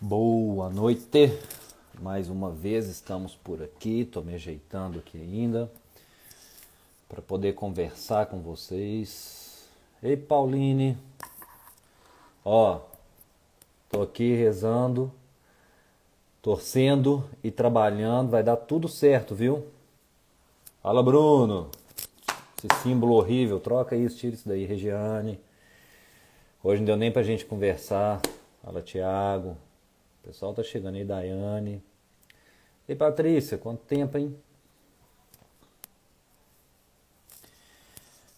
Boa noite, mais uma vez estamos por aqui, estou me ajeitando aqui ainda para poder conversar com vocês. Ei Pauline, ó, tô aqui rezando, torcendo e trabalhando, vai dar tudo certo, viu? Fala Bruno, esse símbolo horrível, troca isso, tira isso daí, Regiane. Hoje não deu nem pra gente conversar, fala Thiago, o pessoal tá chegando aí, Daiane. Ei Patrícia, quanto tempo, hein?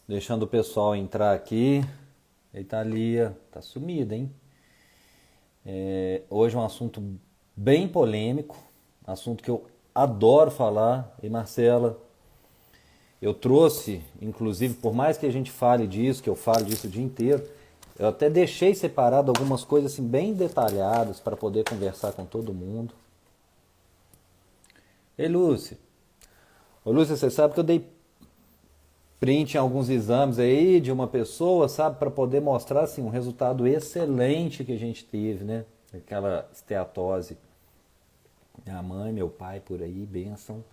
Deixando o pessoal entrar aqui. Ei Thalia, tá sumida, hein? Hoje é um assunto bem polêmico, assunto que eu adoro falar. E Marcela, eu trouxe, inclusive, por mais que a gente fale disso, que eu falo disso o dia inteiro, eu até deixei separado algumas coisas assim bem detalhadas para poder conversar com todo mundo. Ei Lúcia, ô Lúcia, você sabe que eu dei print em alguns exames aí de uma pessoa, sabe, para poder mostrar assim um resultado excelente que a gente teve, né? Aquela esteatose. Minha mãe, meu pai por aí, bênção.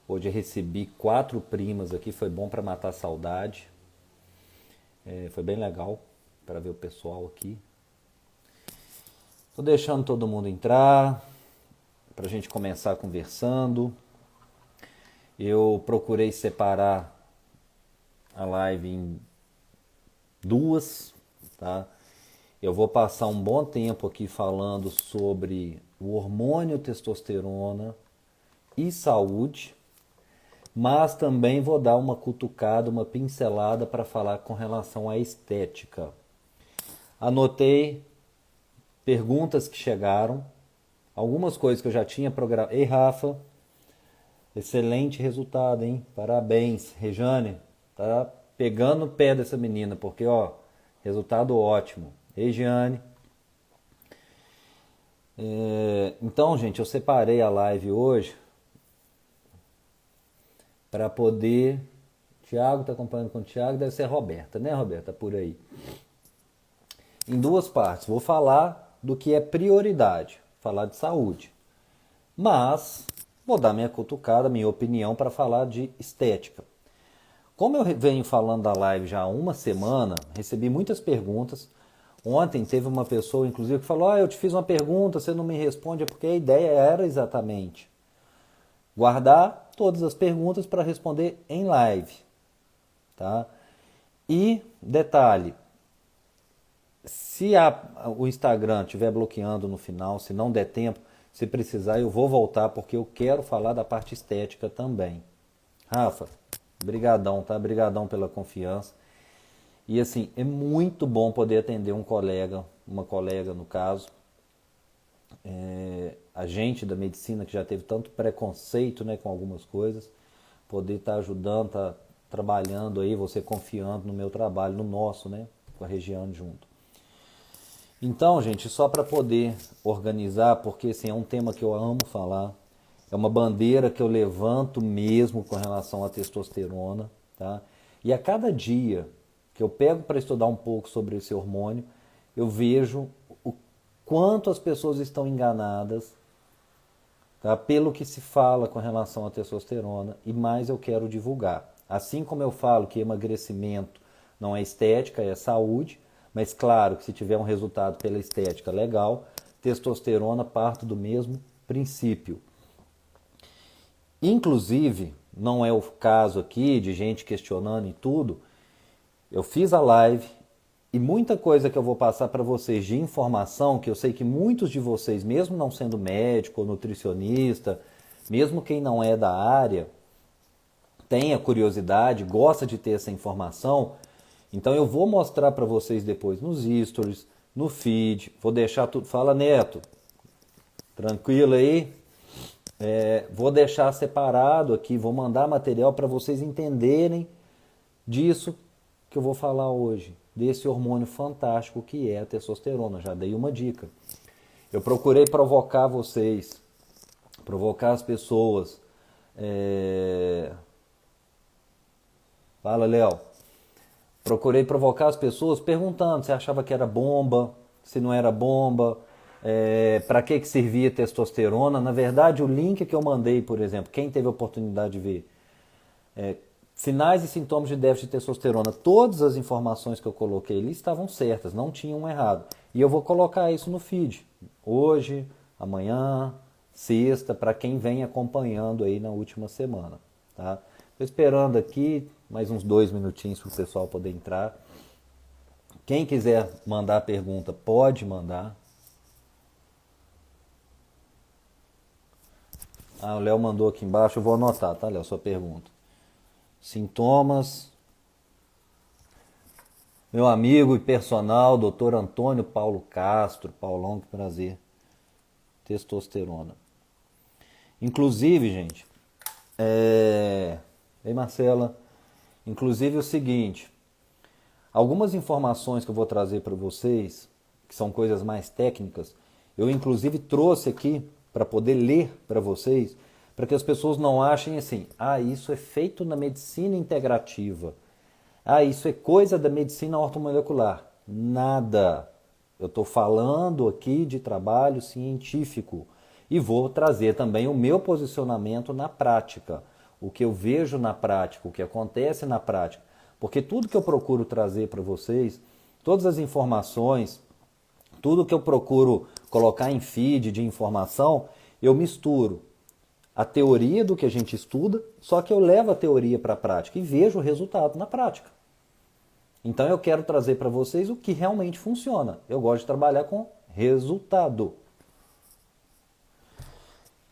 Hoje eu recebi 4 primas aqui, foi bom para matar a saudade. Foi bem legal para ver o pessoal aqui. Tô deixando todo mundo entrar para a gente começar conversando. Eu procurei separar a live em duas, tá? Eu vou passar um bom tempo aqui falando sobre o hormônio testosterona e saúde, mas também vou dar uma cutucada, uma pincelada para falar com relação à estética. Anotei perguntas que chegaram, algumas coisas que eu já tinha programado. Ei, Rafa, excelente resultado, hein? Parabéns. Rejane, tá pegando o pé dessa menina, porque, ó, resultado ótimo. Ei, Giane. Então, gente, eu separei a live hoje para poder. Tiago tá acompanhando com o Tiago, deve ser a Roberta, né, Roberta? Por aí. Em duas partes. Vou falar do que é prioridade, falar de saúde. Mas vou dar minha cutucada, minha opinião para falar de estética. Como eu venho falando da live já há uma semana, recebi muitas perguntas. Ontem teve uma pessoa, inclusive, que falou: eu te fiz uma pergunta, você não me responde. É porque a ideia era exatamente guardar todas as perguntas para responder em live. Tá? E, detalhe, se o Instagram estiver bloqueando no final, se não der tempo, se precisar, eu vou voltar, porque eu quero falar da parte estética também. Rafa, brigadão, tá? Brigadão pela confiança. E assim, é muito bom poder atender um colega, uma colega no caso, a gente da medicina que já teve tanto preconceito, né, com algumas coisas, poder estar ajudando, estar trabalhando aí, você confiando no meu trabalho, no nosso, né, com a região junto. Então, gente, só para poder organizar, porque assim, é um tema que eu amo falar, é uma bandeira que eu levanto mesmo com relação à testosterona, tá? E a cada dia que eu pego para estudar um pouco sobre esse hormônio, eu vejo o quanto as pessoas estão enganadas, tá? Pelo que se fala com relação à testosterona, e mais eu quero divulgar. Assim como eu falo que emagrecimento não é estética, é saúde, mas claro que se tiver um resultado pela estética legal, testosterona parte do mesmo princípio. Inclusive, não é o caso aqui de gente questionando e tudo, eu fiz a live e muita coisa que eu vou passar para vocês de informação, que eu sei que muitos de vocês, mesmo não sendo médico ou nutricionista, mesmo quem não é da área, tem a curiosidade, gosta de ter essa informação, então eu vou mostrar para vocês depois nos stories, no feed, vou deixar tudo. Fala Neto, tranquilo aí? Vou deixar separado aqui, vou mandar material para vocês entenderem disso que eu vou falar hoje, desse hormônio fantástico que é a testosterona. Já dei uma dica. Eu procurei provocar vocês, provocar as pessoas. Fala, Léo. Procurei provocar as pessoas perguntando se achava que era bomba, se não era bomba, Para que servia testosterona? Na verdade, o link que eu mandei, por exemplo, quem teve a oportunidade de ver, sinais e sintomas de déficit de testosterona, todas as informações que eu coloquei ali estavam certas, não tinham errado. E eu vou colocar isso no feed, hoje, amanhã, sexta, para quem vem acompanhando aí na última semana. Tá? Estou esperando aqui mais uns 2 minutinhos para o pessoal poder entrar. Quem quiser mandar pergunta, pode mandar. O Léo mandou aqui embaixo, eu vou anotar, tá, Léo, sua pergunta. Sintomas. Meu amigo e personal, Dr. Antônio Paulo Castro. Paulão, que prazer. Testosterona. Inclusive, gente, Ei, Marcela. Inclusive o seguinte, algumas informações que eu vou trazer para vocês, que são coisas mais técnicas, eu inclusive trouxe aqui para poder ler para vocês, para que as pessoas não achem assim, isso é feito na medicina integrativa, isso é coisa da medicina ortomolecular. Nada. Eu estou falando aqui de trabalho científico e vou trazer também o meu posicionamento na prática, o que eu vejo na prática, o que acontece na prática, porque tudo que eu procuro trazer para vocês, todas as informações, tudo que eu procuro colocar em feed de informação, eu misturo a teoria do que a gente estuda, só que eu levo a teoria para a prática e vejo o resultado na prática. Então eu quero trazer para vocês o que realmente funciona. Eu gosto de trabalhar com resultado.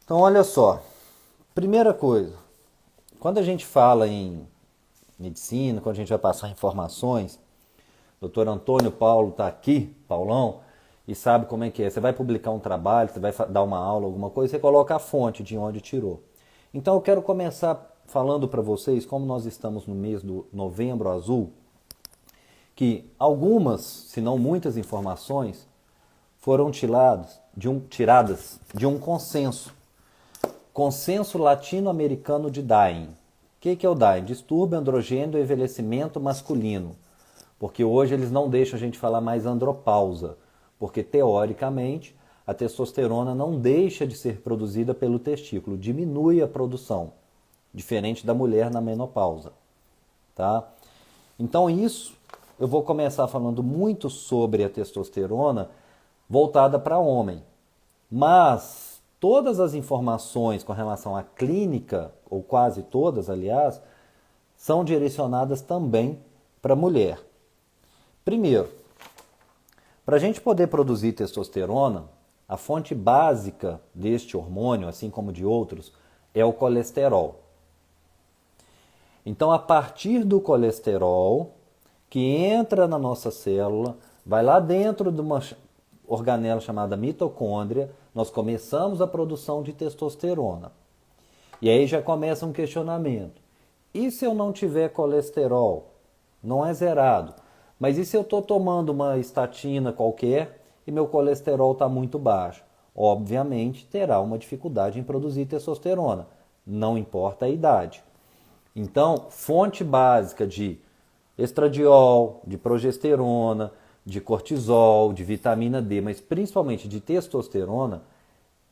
Então olha só, primeira coisa, quando a gente fala em medicina, quando a gente vai passar informações, o Dr. Antônio Paulo está aqui, Paulão, e sabe como é que é. Você vai publicar um trabalho, você vai dar uma aula, alguma coisa, você coloca a fonte de onde tirou. Então eu quero começar falando para vocês, como nós estamos no mês do Novembro Azul, que algumas, se não muitas informações, foram tiradas de um consenso. Consenso latino-americano de Dying. O que é o Dying? Distúrbio androgênio do envelhecimento masculino. Porque hoje eles não deixam a gente falar mais andropausa. Porque, teoricamente, a testosterona não deixa de ser produzida pelo testículo. Diminui a produção. Diferente da mulher na menopausa. Tá? Então isso, eu vou começar falando muito sobre a testosterona voltada para homem. Mas todas as informações com relação à clínica, ou quase todas, aliás, são direcionadas também para a mulher. Primeiro, para a gente poder produzir testosterona, a fonte básica deste hormônio, assim como de outros, é o colesterol. Então, a partir do colesterol, que entra na nossa célula, vai lá dentro de uma organela chamada mitocôndria, nós começamos a produção de testosterona. E aí já começa um questionamento. E se eu não tiver colesterol? Não é zerado. Mas e se eu estou tomando uma estatina qualquer e meu colesterol está muito baixo? Obviamente terá uma dificuldade em produzir testosterona. Não importa a idade. Então, fonte básica de estradiol, de progesterona, de cortisol, de vitamina D, mas principalmente de testosterona,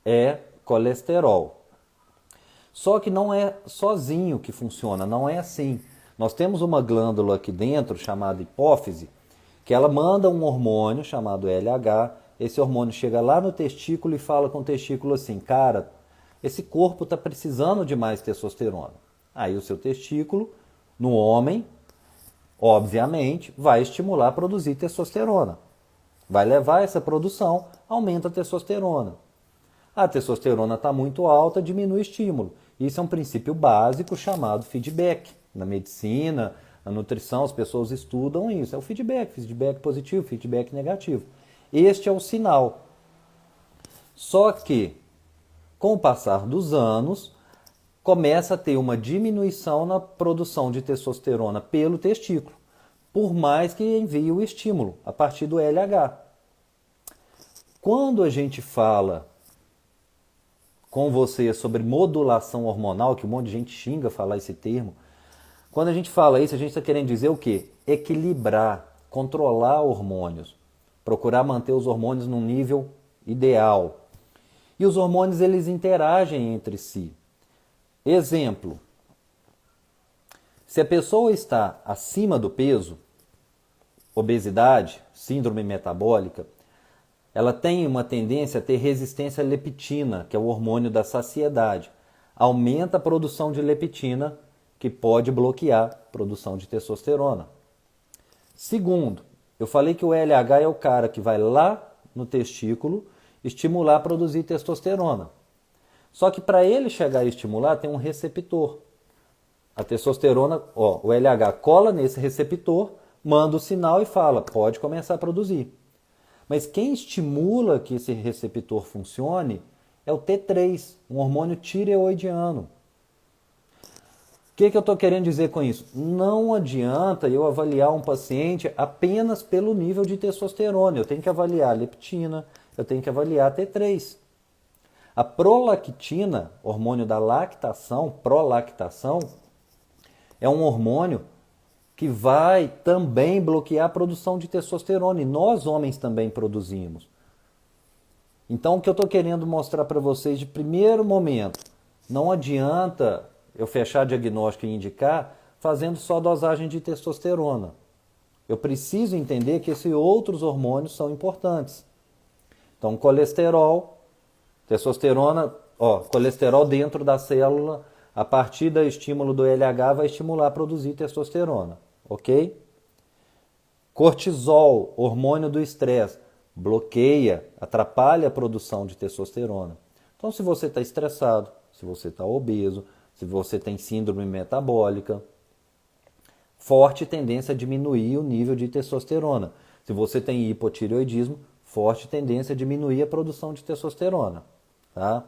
é colesterol. Só que não é sozinho que funciona, não é assim. Nós temos uma glândula aqui dentro, chamada hipófise, que ela manda um hormônio chamado LH, esse hormônio chega lá no testículo e fala com o testículo assim, cara, esse corpo está precisando de mais testosterona. Aí o seu testículo, no homem, obviamente, vai estimular a produzir testosterona. Vai levar essa produção, aumenta a testosterona. A testosterona está muito alta, diminui o estímulo. Isso é um princípio básico chamado feedback. Na medicina, na nutrição, as pessoas estudam isso. É o feedback positivo, feedback negativo. Este é o sinal. Só que, com o passar dos anos, começa a ter uma diminuição na produção de testosterona pelo testículo, por mais que envie o estímulo, a partir do LH. Quando a gente fala com você sobre modulação hormonal, que um monte de gente xinga falar esse termo, quando a gente fala isso, a gente está querendo dizer o quê? Equilibrar, controlar hormônios, procurar manter os hormônios num nível ideal. E os hormônios eles interagem entre si. Exemplo, se a pessoa está acima do peso, obesidade, síndrome metabólica, ela tem uma tendência a ter resistência à leptina, que é o hormônio da saciedade. Aumenta a produção de leptina, que pode bloquear a produção de testosterona. Segundo, eu falei que o LH é o cara que vai lá no testículo estimular a produzir testosterona. Só que para ele chegar a estimular tem um receptor. A testosterona, o LH cola nesse receptor, manda o sinal e fala, pode começar a produzir. Mas quem estimula que esse receptor funcione é o T3, um hormônio tireoidiano. O que eu estou querendo dizer com isso? Não adianta eu avaliar um paciente apenas pelo nível de testosterona. Eu tenho que avaliar a leptina, eu tenho que avaliar a T3. A prolactina, hormônio da lactação, prolactação, é um hormônio que vai também bloquear a produção de testosterona. E nós, homens, também produzimos. Então, o que eu estou querendo mostrar para vocês de primeiro momento, não adianta eu fechar diagnóstico e indicar fazendo só dosagem de testosterona. Eu preciso entender que esses outros hormônios são importantes. Então, colesterol, testosterona, colesterol dentro da célula, a partir do estímulo do LH, vai estimular a produzir testosterona, ok? Cortisol, hormônio do estresse, bloqueia, atrapalha a produção de testosterona. Então, se você está estressado, se você está obeso, se você tem síndrome metabólica, forte tendência a diminuir o nível de testosterona. Se você tem hipotireoidismo, forte tendência a diminuir a produção de testosterona. Tá?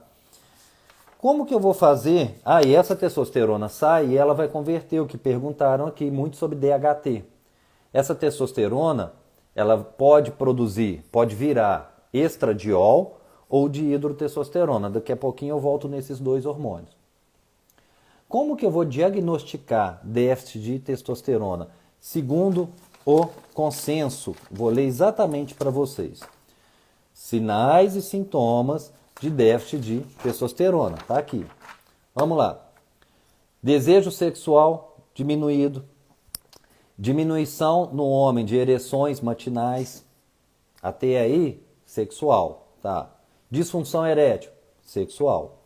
Como que eu vou fazer? E essa testosterona sai e ela vai converter, o que perguntaram aqui, muito sobre DHT. Essa testosterona, ela pode virar estradiol ou dihidrotestosterona. Daqui a pouquinho eu volto nesses dois hormônios. Como que eu vou diagnosticar déficit de testosterona? Segundo o consenso, vou ler exatamente para vocês. Sinais e sintomas de déficit de testosterona. Tá aqui. Vamos lá. Desejo sexual diminuído. Diminuição no homem de ereções matinais. Até aí, sexual. Tá. Disfunção erétil, sexual.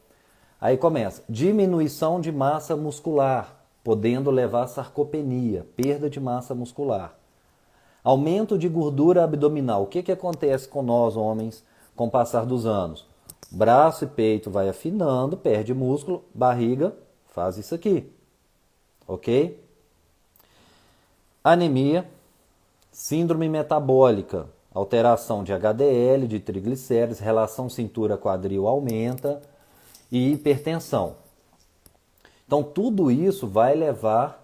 Aí começa, diminuição de massa muscular, podendo levar a sarcopenia, perda de massa muscular. Aumento de gordura abdominal. O que acontece com nós, homens, com o passar dos anos? Braço e peito vai afinando, perde músculo, barriga faz isso aqui. Ok? Anemia, síndrome metabólica, alteração de HDL, de triglicéridos, relação cintura-quadril aumenta, e hipertensão. Então, tudo isso vai levar...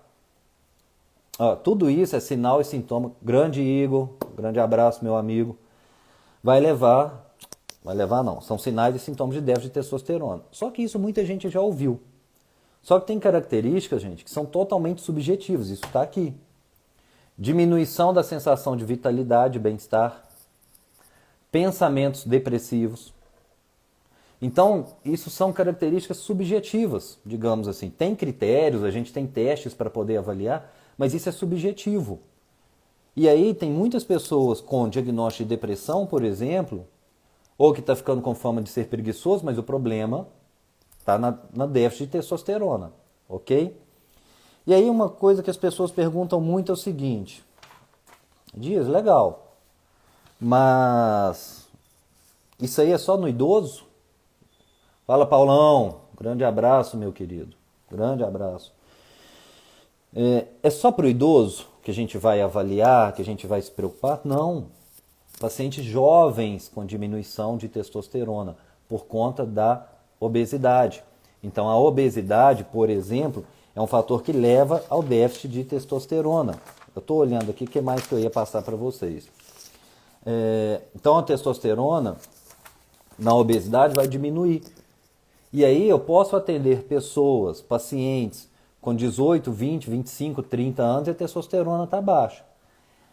tudo isso é sinal e sintoma. Grande Igor, grande abraço, meu amigo. Vai levar não, são sinais e sintomas de déficit de testosterona. Só que isso muita gente já ouviu. Só que tem características, gente, que são totalmente subjetivas. Isso está aqui. Diminuição da sensação de vitalidade e bem-estar. Pensamentos depressivos. Então, isso são características subjetivas, digamos assim. Tem critérios, a gente tem testes para poder avaliar, mas isso é subjetivo. E aí tem muitas pessoas com diagnóstico de depressão, por exemplo, ou que está ficando com fama de ser preguiçoso, mas o problema está na déficit de testosterona, ok? E aí uma coisa que as pessoas perguntam muito é o seguinte, Dias, legal, mas isso aí é só no idoso? Fala, Paulão. Grande abraço, meu querido. Grande abraço. É só para o idoso que a gente vai avaliar, que a gente vai se preocupar? Não. Pacientes jovens com diminuição de testosterona por conta da obesidade. Então, a obesidade, por exemplo, é um fator que leva ao déficit de testosterona. Eu estou olhando aqui o que mais que eu ia passar para vocês. Então, a testosterona na obesidade vai diminuir. E aí eu posso atender pessoas, pacientes com 18, 20, 25, 30 anos e a testosterona está baixa.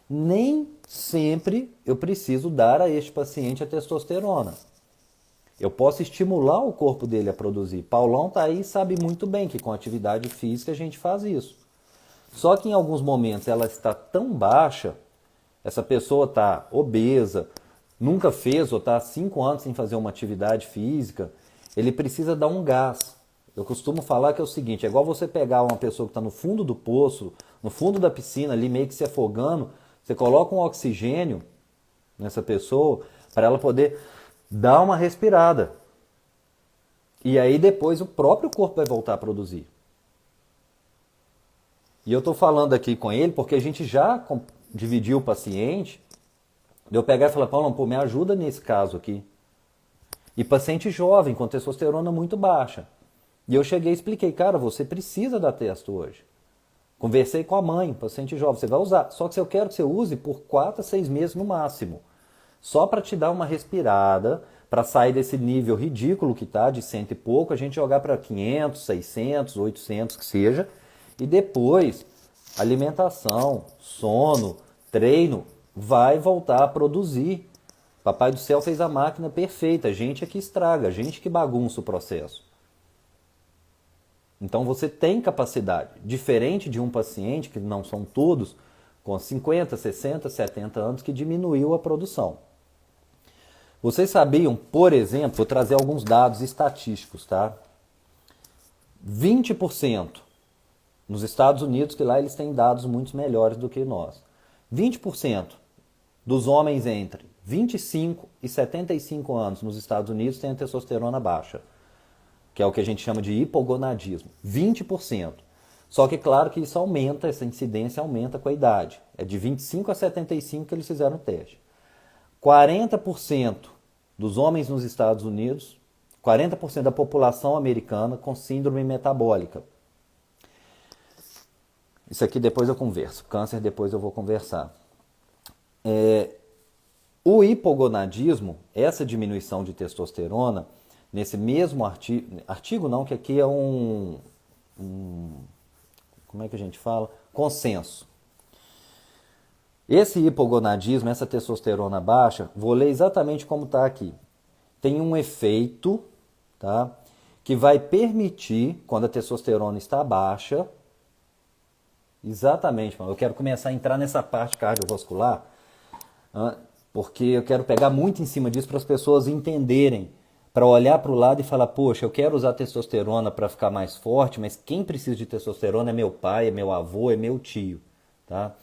Nem sempre eu preciso dar a este paciente a testosterona. Eu posso estimular o corpo dele a produzir. Paulão tá aí e sabe muito bem que com atividade física a gente faz isso. Só que em alguns momentos ela está tão baixa, essa pessoa está obesa, nunca fez ou está há 5 anos sem fazer uma atividade física, ele precisa dar um gás. Eu costumo falar que é o seguinte, é igual você pegar uma pessoa que está no fundo do poço, no fundo da piscina, ali meio que se afogando, você coloca um oxigênio nessa pessoa para ela poder dar uma respirada. E aí depois o próprio corpo vai voltar a produzir. E eu estou falando aqui com ele porque a gente já dividiu o paciente, de eu pegar e falar, Paulo, pô, me ajuda nesse caso aqui. E paciente jovem, com testosterona muito baixa. E eu cheguei e expliquei, cara, você precisa da testo hoje. Conversei com a mãe, paciente jovem, você vai usar. Só que eu quero que você use por 4 a 6 meses no máximo. Só para te dar uma respirada, para sair desse nível ridículo que tá, de 100 e pouco, a gente jogar para 500, 600, 800 que seja. E depois, alimentação, sono, treino, vai voltar a produzir. Papai do céu fez a máquina perfeita, a gente é que estraga, a gente que bagunça o processo. Então você tem capacidade, diferente de um paciente, que não são todos, com 50, 60, 70 anos, que diminuiu a produção. Vocês sabiam, por exemplo, vou trazer alguns dados estatísticos, tá? 20% nos Estados Unidos, que lá eles têm dados muito melhores do que nós. 20% dos homens entre 25 e 75 anos nos Estados Unidos têm a testosterona baixa, que é o que a gente chama de hipogonadismo. 20%. Só que claro que isso aumenta, essa incidência aumenta com a idade. É de 25 a 75 que eles fizeram o teste. 40% dos homens nos Estados Unidos, 40% da população americana com síndrome metabólica. Isso aqui depois eu converso. Câncer depois eu vou conversar. O hipogonadismo, essa diminuição de testosterona, nesse mesmo artigo não, que aqui é como é que a gente fala? Consenso. Esse hipogonadismo, essa testosterona baixa, vou ler exatamente como está aqui. Tem um efeito, tá, que vai permitir, quando a testosterona está baixa, exatamente, eu quero começar a entrar nessa parte cardiovascular, porque eu quero pegar muito em cima disso para as pessoas entenderem, para olhar para o lado e falar, poxa, eu quero usar testosterona para ficar mais forte, mas quem precisa de testosterona é meu pai, é meu avô, é meu tio, tá?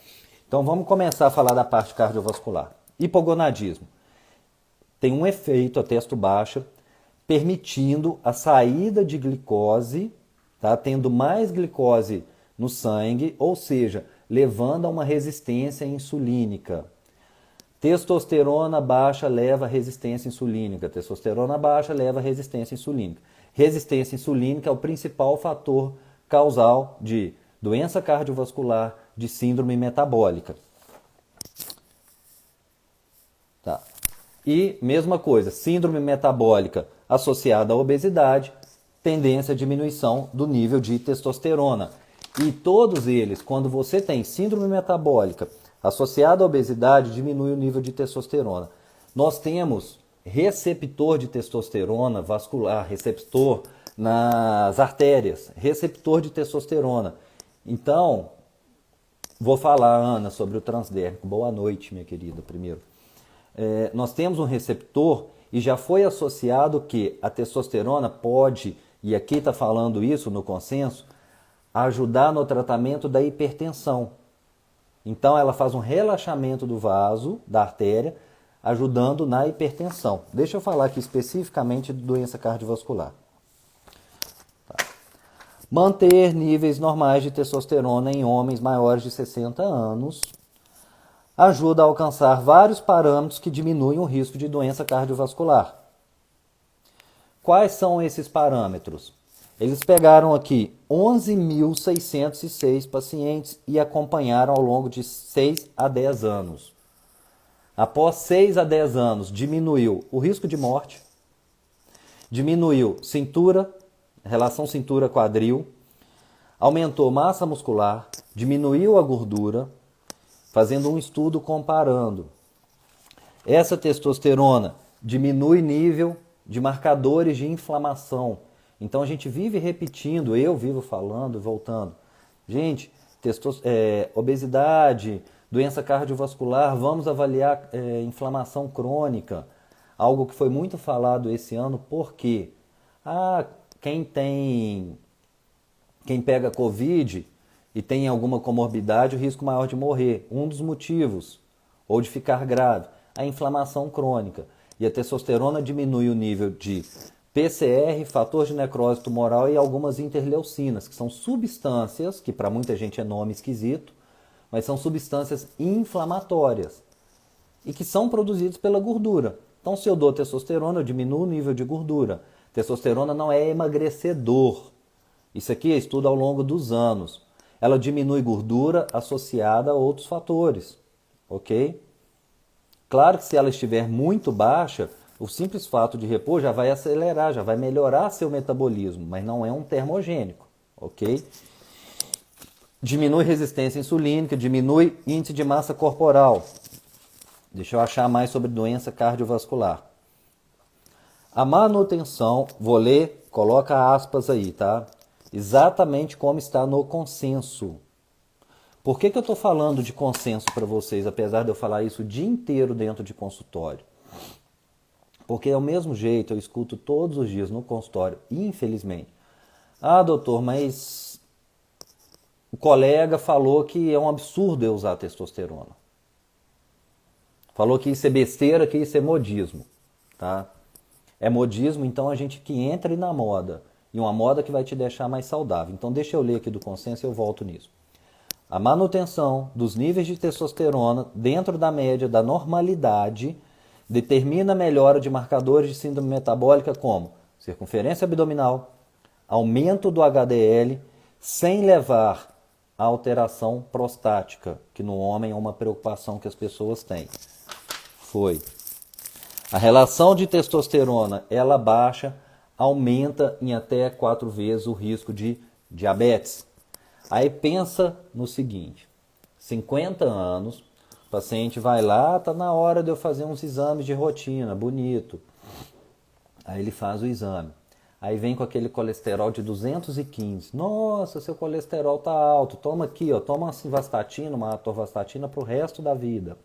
Então vamos começar a falar da parte cardiovascular. Hipogonadismo. Tem um efeito, a testo baixa, permitindo a saída de glicose, tá? Tendo mais glicose no sangue, ou seja, levando a uma resistência insulínica. Testosterona baixa leva a resistência insulínica. Testosterona baixa leva a resistência insulínica. Resistência insulínica é o principal fator causal de doença cardiovascular, de síndrome metabólica. Tá. E mesma coisa, síndrome metabólica associada à obesidade, tendência à diminuição do nível de testosterona. E todos eles, quando você tem síndrome metabólica associada à obesidade, diminui o nível de testosterona. Nós temos receptor de testosterona vascular, receptor nas artérias, receptor de testosterona. Então, vou falar, Ana, sobre o transdérmico. Boa noite, minha querida, primeiro. Nós temos um receptor e já foi associado que a testosterona pode, e aqui está falando isso no consenso, ajudar no tratamento da hipertensão. Então ela faz um relaxamento do vaso, da artéria, ajudando na hipertensão. Deixa eu falar aqui especificamente de doença cardiovascular. Tá. Manter níveis normais de testosterona em homens maiores de 60 anos ajuda a alcançar vários parâmetros que diminuem o risco de doença cardiovascular. Quais são esses parâmetros? Eles pegaram aqui 11.606 pacientes e acompanharam ao longo de 6 a 10 anos. Após 6 a 10 anos, diminuiu o risco de morte, diminuiu cintura, relação cintura-quadril, aumentou massa muscular, diminuiu a gordura, fazendo um estudo comparando. Essa testosterona diminui nível de marcadores de inflamação. Então a gente vive repetindo, eu vivo falando, voltando. Gente, obesidade, doença cardiovascular, vamos avaliar inflamação crônica. Algo que foi muito falado esse ano, por quê? Quem pega Covid e tem alguma comorbidade, o risco maior de morrer. Um dos motivos, ou de ficar grave, a inflamação crônica. E a testosterona diminui o nível de PCR, fator de necrose tumoral e algumas interleucinas, que são substâncias, que para muita gente é nome esquisito, mas são substâncias inflamatórias e que são produzidas pela gordura. Então, se eu dou testosterona, eu diminuo o nível de gordura. Testosterona não é emagrecedor. Isso aqui é estudo ao longo dos anos. Ela diminui gordura associada a outros fatores, ok? Claro que se ela estiver muito baixa, o simples fato de repor já vai acelerar, já vai melhorar seu metabolismo, mas não é um termogênico, ok? Diminui resistência insulínica, diminui índice de massa corporal. Deixa eu achar mais sobre doença cardiovascular. A manutenção, vou ler, coloca aspas aí, tá? Exatamente como está no consenso. Por que eu estou falando de consenso para vocês, apesar de eu falar isso o dia inteiro dentro de consultório? Porque é o mesmo jeito, eu escuto todos os dias no consultório, infelizmente. Doutor, mas o colega falou que é um absurdo eu usar testosterona. Falou que isso é besteira, que isso é modismo, tá? É modismo, então a gente que entre na moda. E uma moda que vai te deixar mais saudável. Então deixa eu ler aqui do consenso e eu volto nisso. A manutenção dos níveis de testosterona dentro da média da normalidade determina a melhora de marcadores de síndrome metabólica como circunferência abdominal, aumento do HDL, sem levar à alteração prostática, que no homem é uma preocupação que as pessoas têm. A relação de testosterona, ela baixa, aumenta em até 4 vezes o risco de diabetes. Aí pensa no seguinte, 50 anos, o paciente vai lá, tá na hora de eu fazer uns exames de rotina, bonito. Aí ele faz o exame. Aí vem com aquele colesterol de 215. Nossa, seu colesterol tá alto. Toma aqui, ó, toma uma simvastatina, uma atorvastatina para o resto da vida.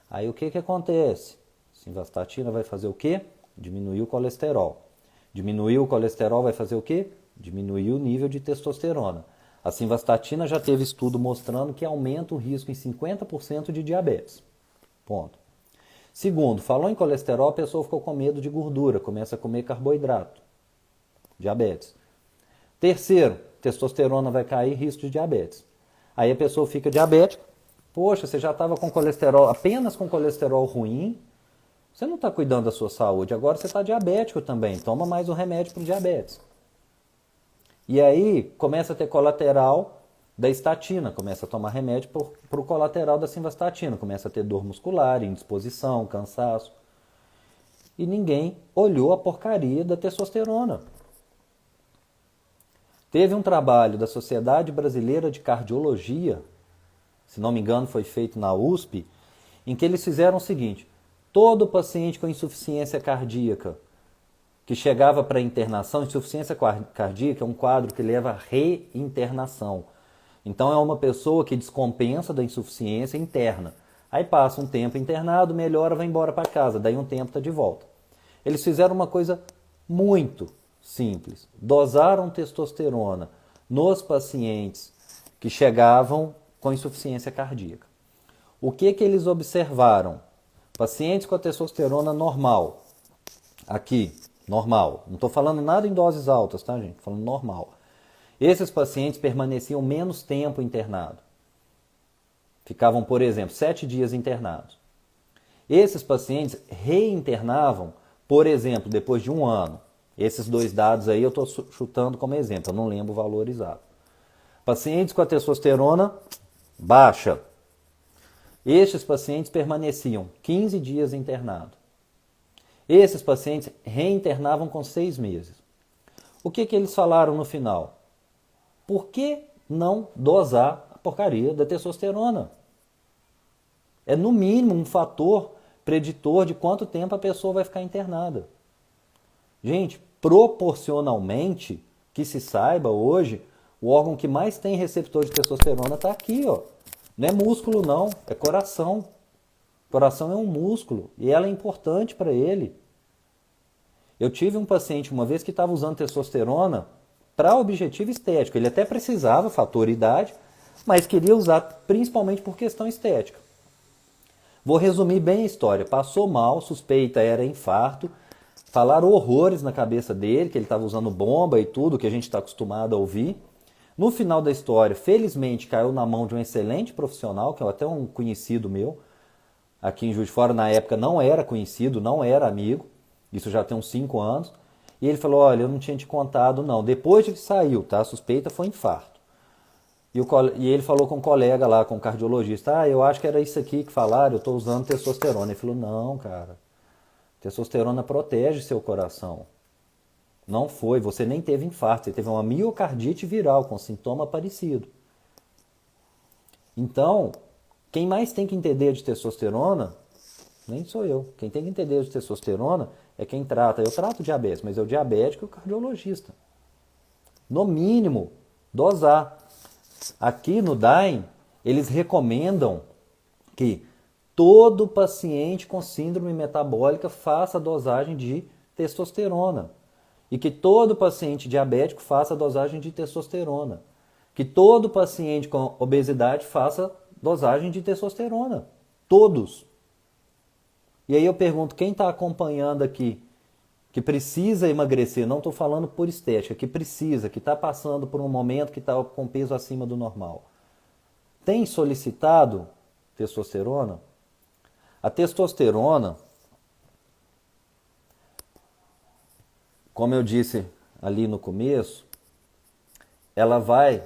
Aí o que acontece? Simvastatina vai fazer o quê? Diminuir o colesterol. Diminuir o colesterol vai fazer o quê? Diminuir o nível de testosterona. A simvastatina já teve estudo mostrando que aumenta o risco em 50% de diabetes. Ponto. Segundo, falou em colesterol, a pessoa ficou com medo de gordura, começa a comer carboidrato. Diabetes. Terceiro, testosterona vai cair, risco de diabetes. Aí a pessoa fica diabética. Poxa, você já estava com colesterol, apenas com colesterol ruim, você não está cuidando da sua saúde, agora você está diabético também, toma mais um remédio para o diabetes. E aí começa a ter colateral da estatina, começa a tomar remédio para o colateral da simvastatina, começa a ter dor muscular, indisposição, cansaço. E ninguém olhou a porcaria da testosterona. Teve um trabalho da Sociedade Brasileira de Cardiologia, se não me engano foi feito na USP, em que eles fizeram o seguinte: todo paciente com insuficiência cardíaca que chegava para internação, insuficiência cardíaca é um quadro que leva a reinternação. Então é uma pessoa que descompensa da insuficiência interna. Aí passa um tempo internado, melhora, vai embora para casa, daí um tempo está de volta. Eles fizeram uma coisa muito simples. Dosaram testosterona nos pacientes que chegavam com insuficiência cardíaca. O que eles observaram? Pacientes com a testosterona normal, aqui, normal, não estou falando nada em doses altas, tá, gente? Estou falando normal. Esses pacientes permaneciam menos tempo internados. Ficavam, por exemplo, 7 dias internados. Esses pacientes reinternavam, por exemplo, depois de 1 ano. Esses 2 dados aí eu estou chutando como exemplo, eu não lembro o valor exato. Pacientes com a testosterona baixa. Estes pacientes permaneciam 15 dias internados. Esses pacientes reinternavam com 6 meses. O que eles falaram no final? Por que não dosar a porcaria da testosterona? É no mínimo um fator preditor de quanto tempo a pessoa vai ficar internada. Gente, proporcionalmente, que se saiba hoje, o órgão que mais tem receptor de testosterona está aqui, ó. Não é músculo não, é coração. O coração é um músculo e ela é importante para ele. Eu tive um paciente uma vez que estava usando testosterona para objetivo estético. Ele até precisava, fator idade, mas queria usar principalmente por questão estética. Vou resumir bem a história. Passou mal, suspeita era infarto. Falaram horrores na cabeça dele, que ele estava usando bomba e tudo, que a gente está acostumado a ouvir. No final da história, felizmente, caiu na mão de um excelente profissional, que é até um conhecido meu, aqui em Juiz de Fora, na época não era conhecido, não era amigo, isso já tem uns 5 anos. E ele falou, olha, eu não tinha te contado não. Depois de que saiu, tá? A suspeita foi infarto. E ele falou com um colega lá, com um cardiologista, eu acho que era isso aqui que falaram, eu estou usando testosterona. Ele falou, não, cara, testosterona protege seu coração. Não foi, você nem teve infarto, você teve uma miocardite viral com sintoma parecido. Então, quem mais tem que entender de testosterona, nem sou eu. Quem tem que entender de testosterona é quem trata. Eu trato diabetes, mas é o diabético e o cardiologista. No mínimo, dosar. Aqui no DAIM, eles recomendam que todo paciente com síndrome metabólica faça a dosagem de testosterona. E que todo paciente diabético faça a dosagem de testosterona. Que todo paciente com obesidade faça dosagem de testosterona. Todos. E aí eu pergunto, quem está acompanhando aqui, que precisa emagrecer, não estou falando por estética, que precisa, que está passando por um momento que está com peso acima do normal, tem solicitado testosterona? A testosterona, como eu disse ali no começo, ela vai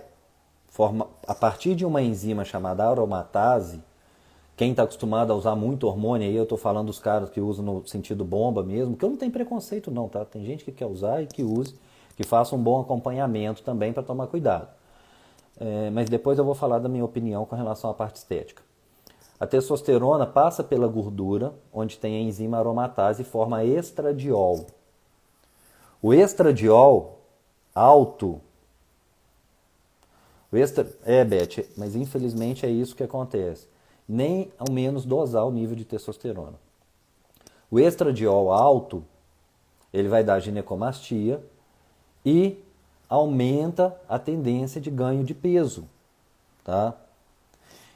formar, a partir de uma enzima chamada aromatase. Quem está acostumado a usar muito hormônio, aí eu estou falando dos caras que usam no sentido bomba mesmo, que eu não tenho preconceito não, tá? Tem gente que quer usar e que use, que faça um bom acompanhamento também para tomar cuidado. Mas depois eu vou falar da minha opinião com relação à parte estética. A testosterona passa pela gordura, onde tem a enzima aromatase e forma estradiol. O estradiol alto... Beth, mas infelizmente é isso que acontece. Nem ao menos dosar o nível de testosterona. O estradiol alto, ele vai dar ginecomastia e aumenta a tendência de ganho de peso, tá?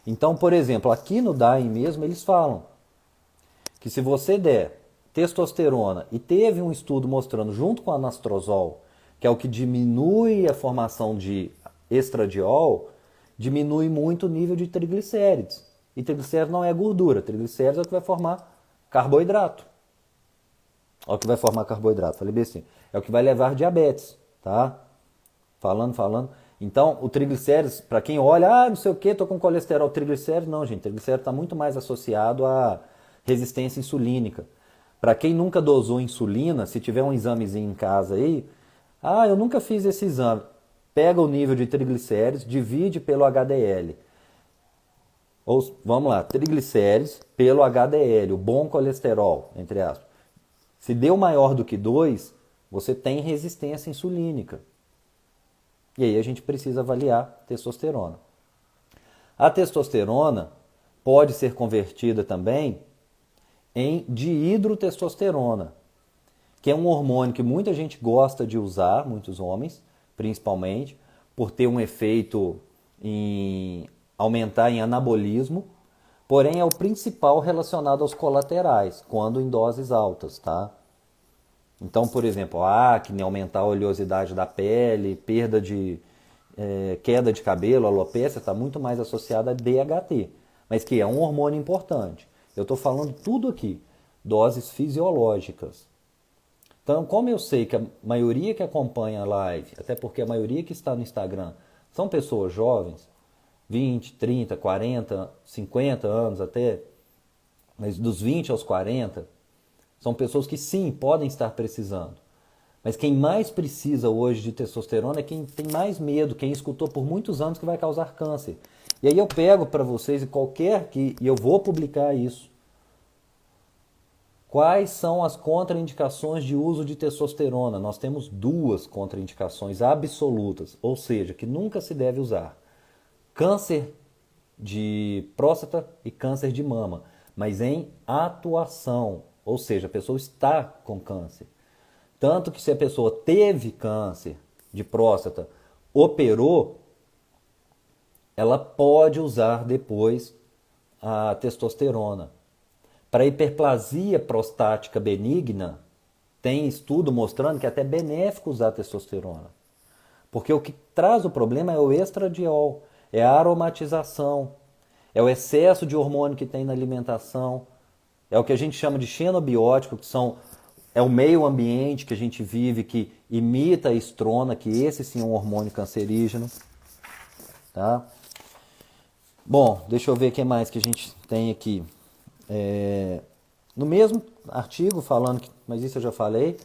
Então, por exemplo, aqui no DAIM mesmo eles falam que se você der testosterona e teve um estudo mostrando junto com anastrozol, que é o que diminui a formação de estradiol, diminui muito o nível de triglicérides. E triglicéridos não é gordura, triglicéridos é o que vai formar carboidrato. É o que vai formar carboidrato, falei bem assim. É o que vai levar diabetes, tá? Falando. Então, o triglicéridos, para quem olha, não sei o que, tô com colesterol, triglicéridos, não, gente, triglicéridos está muito mais associado à resistência insulínica. Para quem nunca dosou insulina, se tiver um examezinho em casa aí, eu nunca fiz esse exame. Pega o nível de triglicéridos, divide pelo HDL. Ou, vamos lá, triglicéridos pelo HDL, o bom colesterol, entre aspas. Se deu maior do que 2, você tem resistência insulínica. E aí a gente precisa avaliar testosterona. A testosterona pode ser convertida também em dihidrotestosterona, que é um hormônio que muita gente gosta de usar, muitos homens, principalmente, por ter um efeito em aumentar em anabolismo, porém é o principal relacionado aos colaterais, quando em doses altas, tá? Então, por exemplo, acne, aumentar a oleosidade da pele, perda de queda de cabelo, alopecia, está muito mais associada a DHT, mas que é um hormônio importante. Eu estou falando tudo aqui, doses fisiológicas. Então, como eu sei que a maioria que acompanha a live, até porque a maioria que está no Instagram, são pessoas jovens, 20, 30, 40, 50 anos até, mas dos 20 aos 40, são pessoas que sim, podem estar precisando. Mas quem mais precisa hoje de testosterona é quem tem mais medo, quem escutou por muitos anos que vai causar câncer. E aí eu pego para vocês, e eu vou publicar isso. Quais são as contraindicações de uso de testosterona? Nós temos duas contraindicações absolutas, ou seja, que nunca se deve usar. Câncer de próstata e câncer de mama, mas em atuação, ou seja, a pessoa está com câncer. Tanto que se a pessoa teve câncer de próstata, operou, ela pode usar depois a testosterona. Para hiperplasia prostática benigna, tem estudo mostrando que é até benéfico usar testosterona. Porque o que traz o problema é o estradiol, é a aromatização, é o excesso de hormônio que tem na alimentação, é o que a gente chama de xenobiótico, é o meio ambiente que a gente vive que imita a estrona, que esse sim é um hormônio cancerígeno. Tá? Bom, deixa eu ver o que mais que a gente tem aqui. No mesmo artigo falando, mas isso eu já falei,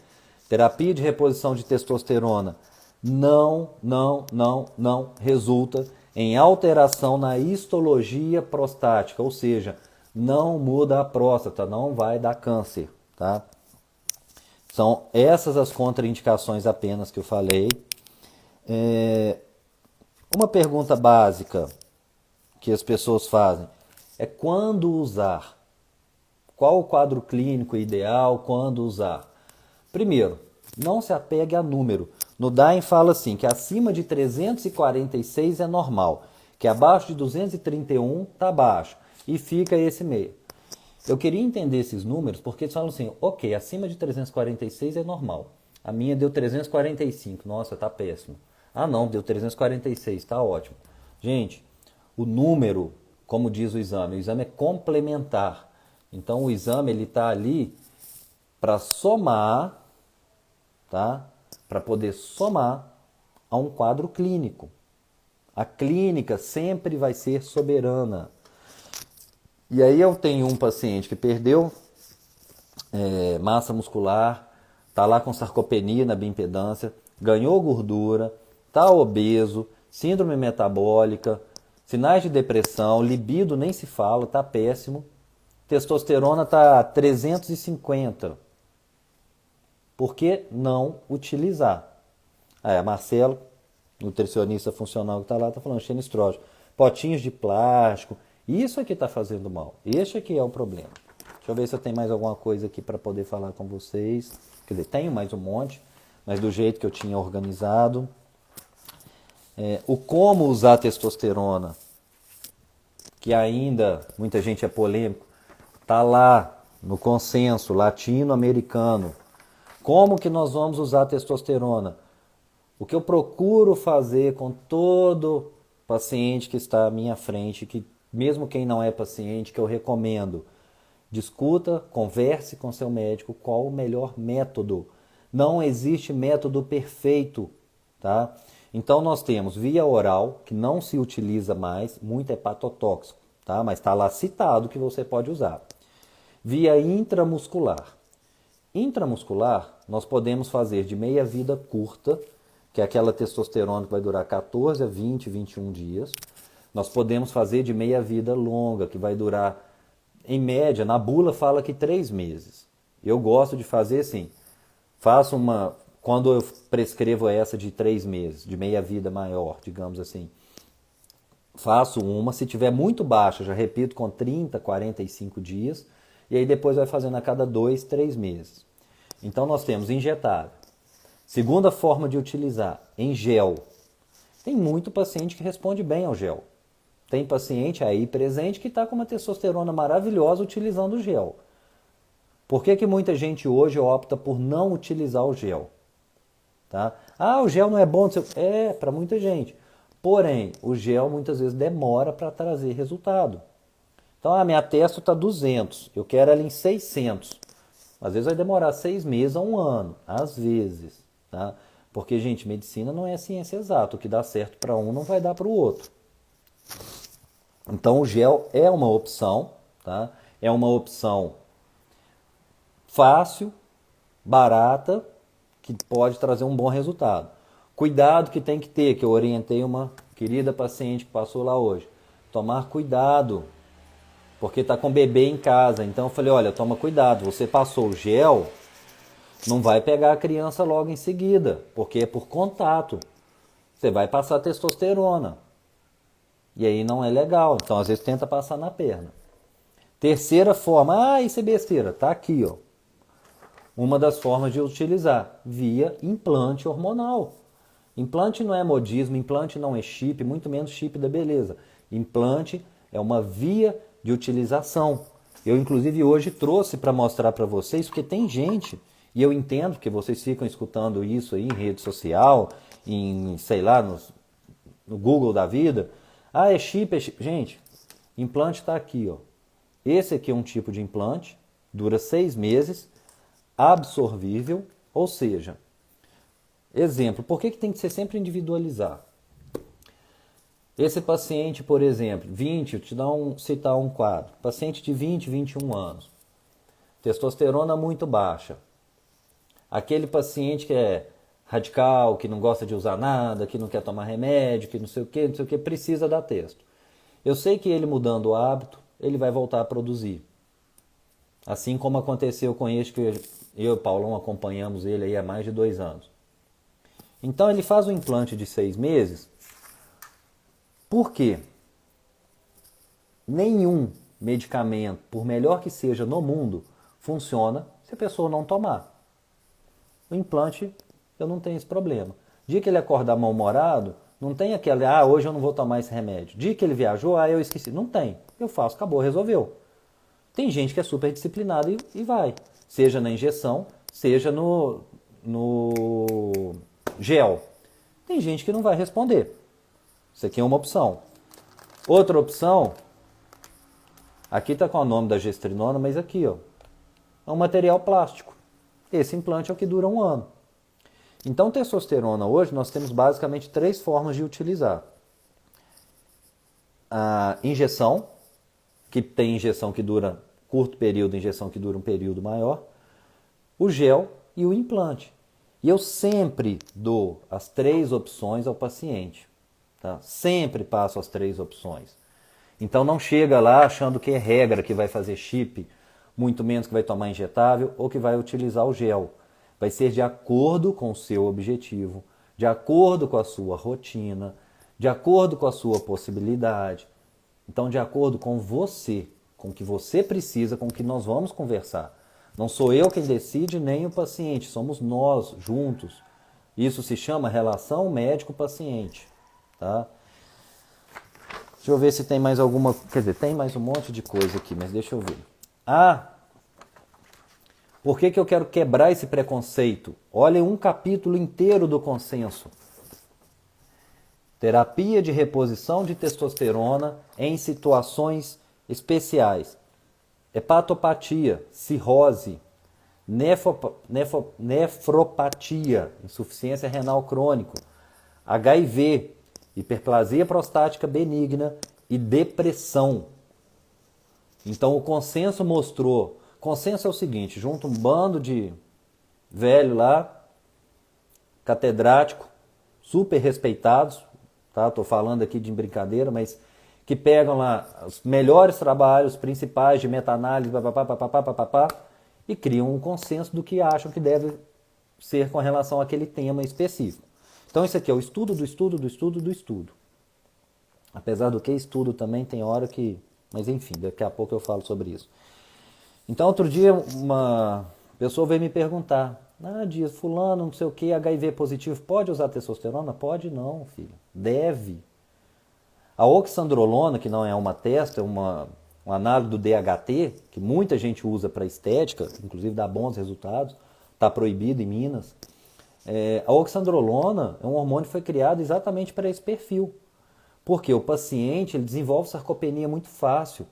terapia de reposição de testosterona não resulta em alteração na histologia prostática, ou seja, não muda a próstata, não vai dar câncer, tá? São essas as contraindicações apenas que eu falei. Uma pergunta básica que as pessoas fazem é quando usar? Qual o quadro clínico ideal, quando usar? Primeiro, não se apegue a número. No DAIM fala assim, que acima de 346 é normal, que abaixo de 231 está baixo, e fica esse meio. Eu queria entender esses números, porque eles falam assim, ok, acima de 346 é normal. A minha deu 345, nossa, tá péssimo. Ah não, deu 346, tá ótimo. Gente, o número, como diz o exame é complementar. Então o exame ele está ali para somar, tá? Para poder somar a um quadro clínico. A clínica sempre vai ser soberana. E aí eu tenho um paciente que perdeu massa muscular, está lá com sarcopenia na bioimpedância, ganhou gordura, está obeso, síndrome metabólica, sinais de depressão, libido nem se fala, está péssimo. Testosterona está 350. Por que não utilizar? A Marcelo, nutricionista funcional que está lá, está falando cheio de estrógeno. Potinhos de plástico. Isso aqui está fazendo mal. Este aqui é o problema. Deixa eu ver se eu tenho mais alguma coisa aqui para poder falar com vocês. Quer dizer, tenho mais um monte, mas do jeito que eu tinha organizado. O como usar testosterona, que ainda muita gente é polêmico, está lá no consenso latino-americano. Como que nós vamos usar testosterona? O que eu procuro fazer com todo paciente que está à minha frente, que mesmo quem não é paciente, que eu recomendo, discuta, converse com seu médico qual o melhor método. Não existe método perfeito, tá? Então nós temos via oral, que não se utiliza mais, muito hepatotóxico, tá? Mas está lá citado que você pode usar. Via intramuscular. Intramuscular, nós podemos fazer de meia-vida curta, que é aquela testosterona que vai durar 14 a 20, 21 dias. Nós podemos fazer de meia-vida longa, que vai durar, em média, na bula fala que 3 meses. Eu gosto de fazer assim, quando eu prescrevo essa de 3 meses, de meia-vida maior, digamos assim, faço uma, se tiver muito baixa, já repito com 30, 45 dias, e aí depois vai fazendo a cada 2, 3 meses. Então nós temos injetável. Segunda forma de utilizar, em gel. Tem muito paciente que responde bem ao gel. Tem paciente aí presente que está com uma testosterona maravilhosa utilizando o gel. Por que muita gente hoje opta por não utilizar o gel? Tá? Ah, o gel não é bom? É, para muita gente. Porém, o gel muitas vezes demora para trazer resultado. Então, a minha testo está 200, eu quero ela em 600. Às vezes vai demorar 6 meses a 1 ano, às vezes. Tá? Porque, gente, medicina não é ciência exata. O que dá certo para um não vai dar para o outro. Então, o gel é uma opção, tá? É uma opção fácil, barata, que pode trazer um bom resultado. Cuidado que tem que ter, que eu orientei uma querida paciente que passou lá hoje. Tomar cuidado, porque está com bebê em casa. Então eu falei, olha, toma cuidado, você passou o gel, não vai pegar a criança logo em seguida, porque é por contato. Você vai passar testosterona. E aí não é legal. Então às vezes tenta passar na perna. Terceira forma, isso é besteira, tá aqui, ó. Uma das formas de utilizar, via implante hormonal. Implante não é modismo, implante não é chip, muito menos chip da beleza. Implante é uma via de utilização. Eu, inclusive, hoje trouxe para mostrar para vocês, porque tem gente, e eu entendo que vocês ficam escutando isso aí em rede social, sei lá, no Google da vida. É chip, é chip. Gente, implante está aqui, ó. Esse aqui é um tipo de implante, dura 6 meses, absorvível, ou seja, exemplo, por que tem que ser sempre individualizado? Esse paciente, por exemplo, 20, citar um quadro, paciente de 20, 21 anos, testosterona muito baixa. Aquele paciente que é radical, que não gosta de usar nada, que não quer tomar remédio, que não sei o que, precisa dar testo. Eu sei que ele mudando o hábito, ele vai voltar a produzir. Assim como aconteceu com este que eu e o Paulão acompanhamos ele aí há mais de 2 anos. Então ele faz um implante de 6 meses. Por quê? Nenhum medicamento, por melhor que seja no mundo, funciona se a pessoa não tomar. O implante, eu não tenho esse problema. Dia que ele acordar mal-humorado, não tem aquele, hoje eu não vou tomar esse remédio. Dia que ele viajou, eu esqueci. Não tem. Eu faço, acabou, resolveu. Tem gente que é super disciplinada e vai. Seja na injeção, seja no gel. Tem gente que não vai responder. Isso aqui é uma opção. Outra opção, aqui está com o nome da gestrinona, mas aqui, ó, é um material plástico. Esse implante é o que dura 1 ano. Então, testosterona hoje nós temos basicamente 3 formas de utilizar. A injeção, que tem injeção que dura curto período, injeção que dura um período maior, o gel e o implante. E eu sempre dou as 3 opções ao paciente. Tá? Sempre passo as 3 opções. Então não chega lá achando que é regra que vai fazer chip, muito menos que vai tomar injetável ou que vai utilizar o gel. Vai ser de acordo com o seu objetivo, de acordo com a sua rotina, de acordo com a sua possibilidade. Então, de acordo com você, com o que você precisa, com o que nós vamos conversar. Não sou eu quem decide, nem o paciente, somos nós juntos. Isso se chama relação médico-paciente. Tá? Deixa eu ver se tem mais alguma... Quer dizer, tem mais um monte de coisa aqui, mas deixa eu ver. Por que eu quero quebrar esse preconceito? Olha um capítulo inteiro do consenso. Terapia de reposição de testosterona em situações especiais. Hepatopatia, cirrose, nefropatia, insuficiência renal crônica, HIV, hiperplasia prostática benigna e depressão. Então o consenso mostrou... Consenso é o seguinte, junta um bando de velho lá, catedrático, super respeitados, tá? Tô falando aqui de brincadeira, mas que pegam lá os melhores trabalhos principais de meta-análise, e criam um consenso do que acham que deve ser com relação àquele tema específico. Então isso aqui é o estudo do estudo do estudo do estudo. Apesar do que estudo também tem hora que... Mas enfim, daqui a pouco eu falo sobre isso. Então outro dia uma pessoa veio me perguntar, Dias, fulano, não sei o que, HIV positivo, pode usar testosterona? Pode não, filho. Deve. A oxandrolona, que não é uma testa, é um análogo do DHT, que muita gente usa para estética, inclusive dá bons resultados, está proibido em Minas. A oxandrolona é um hormônio que foi criado exatamente para esse perfil. Porque o paciente ele desenvolve sarcopenia muito fácil.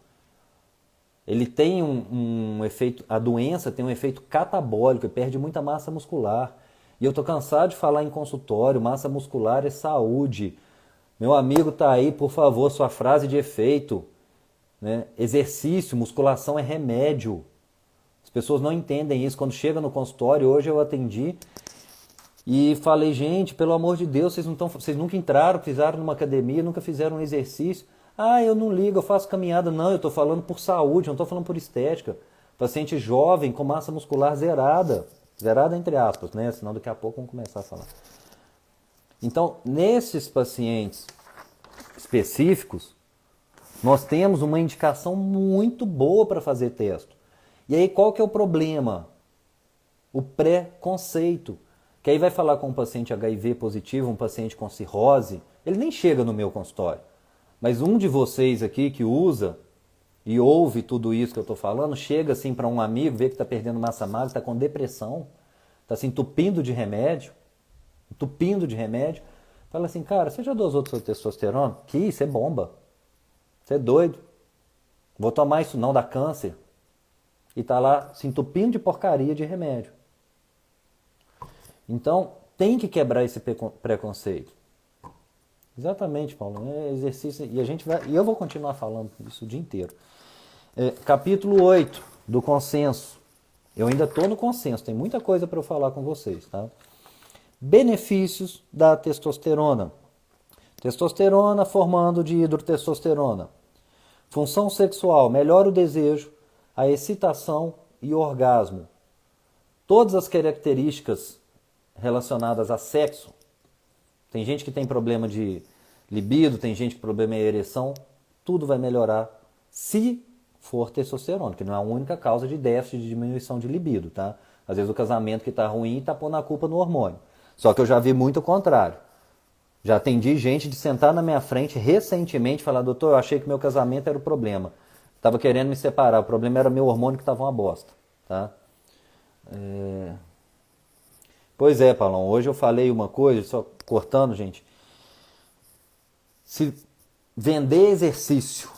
Ele tem um efeito, a doença tem um efeito catabólico, ele perde muita massa muscular. E eu estou cansado de falar em consultório, massa muscular é saúde. Meu amigo está aí, por favor, sua frase de efeito. Né? Exercício, musculação é remédio. As pessoas não entendem isso. Quando chega no consultório, hoje eu atendi e falei, gente, pelo amor de Deus, vocês nunca entraram, pisaram numa academia, nunca fizeram um exercício. Ah, eu não ligo, eu faço caminhada. Não, eu estou falando por saúde, não estou falando por estética. Paciente jovem com massa muscular zerada. Zerada entre aspas, né? Senão daqui a pouco vamos começar a falar. Então, nesses pacientes específicos, nós temos uma indicação muito boa para fazer testo. E aí qual que é o problema? O preconceito. Que aí vai falar com um paciente HIV positivo, um paciente com cirrose, ele nem chega no meu consultório. Mas um de vocês aqui que usa e ouve tudo isso que eu estou falando, chega assim para um amigo, vê que está perdendo massa magra, está com depressão, está se entupindo de remédio, fala assim, cara, você já dosou sua testosterona? Que isso é bomba. Você é doido. Vou tomar isso não, dá câncer. E tá lá se entupindo de porcaria de remédio. Então, tem que quebrar esse preconceito. Exatamente, Paulo. É exercício. E eu vou continuar falando isso o dia inteiro. Capítulo 8 do consenso. Eu ainda estou no consenso, tem muita coisa para eu falar com vocês, tá? Benefícios da testosterona. Testosterona formando de hidrotestosterona. Função sexual, melhora o desejo, a excitação e o orgasmo. Todas as características relacionadas a sexo. Tem gente que tem problema de libido, tem gente que tem problema de ereção. Tudo vai melhorar se for testosterona, que não é a única causa de déficit de diminuição de libido, tá? Às vezes o casamento que está ruim está pondo a culpa no hormônio. Só que eu já vi muito o contrário. Já atendi gente de sentar na minha frente recentemente e falar, doutor, eu achei que meu casamento era o problema. Estava querendo me separar, o problema era meu hormônio que estava uma bosta. Tá? Pois é, Paulão, hoje eu falei uma coisa, só cortando, gente. Se vender exercício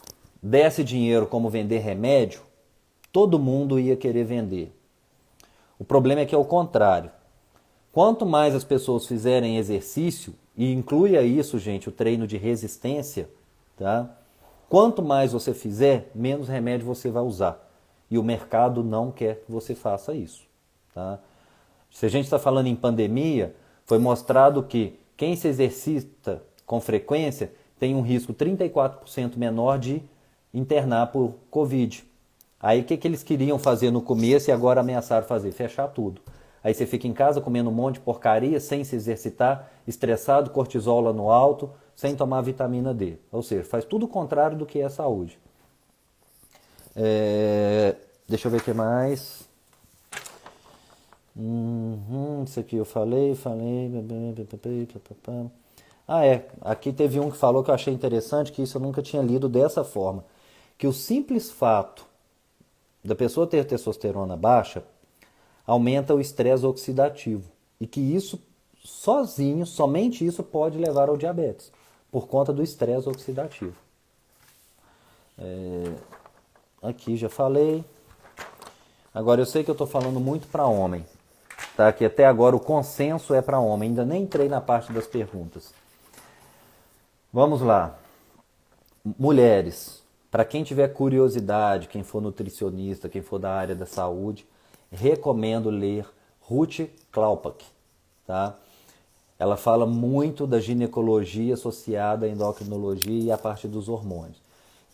desse dinheiro como vender remédio, todo mundo ia querer vender. O problema é que é o contrário. Quanto mais as pessoas fizerem exercício, e inclua isso, gente, o treino de resistência, tá? Quanto mais você fizer, menos remédio você vai usar. E o mercado não quer que você faça isso, tá? Se a gente está falando em pandemia, foi mostrado que quem se exercita com frequência tem um risco 34% menor de internar por Covid. Aí o que eles queriam fazer no começo e agora ameaçaram fazer? Fechar tudo. Aí você fica em casa comendo um monte de porcaria, sem se exercitar, estressado, cortisol lá no alto, sem tomar vitamina D. Ou seja, faz tudo o contrário do que é a saúde. Deixa eu ver o que mais. Isso aqui eu falei. Aqui teve um que falou que eu achei interessante, que isso eu nunca tinha lido dessa forma. Que o simples fato da pessoa ter testosterona baixa aumenta o estresse oxidativo. E que isso sozinho, somente isso pode levar ao diabetes, por conta do estresse oxidativo. Aqui já falei. Agora eu sei que eu estou falando muito para homem, tá? Que até agora o consenso é para homem, ainda nem entrei na parte das perguntas. Vamos lá. Mulheres, para quem tiver curiosidade, quem for nutricionista, quem for da área da saúde, recomendo ler Ruth Klaupak, tá? Ela fala muito da ginecologia associada à endocrinologia e à parte dos hormônios.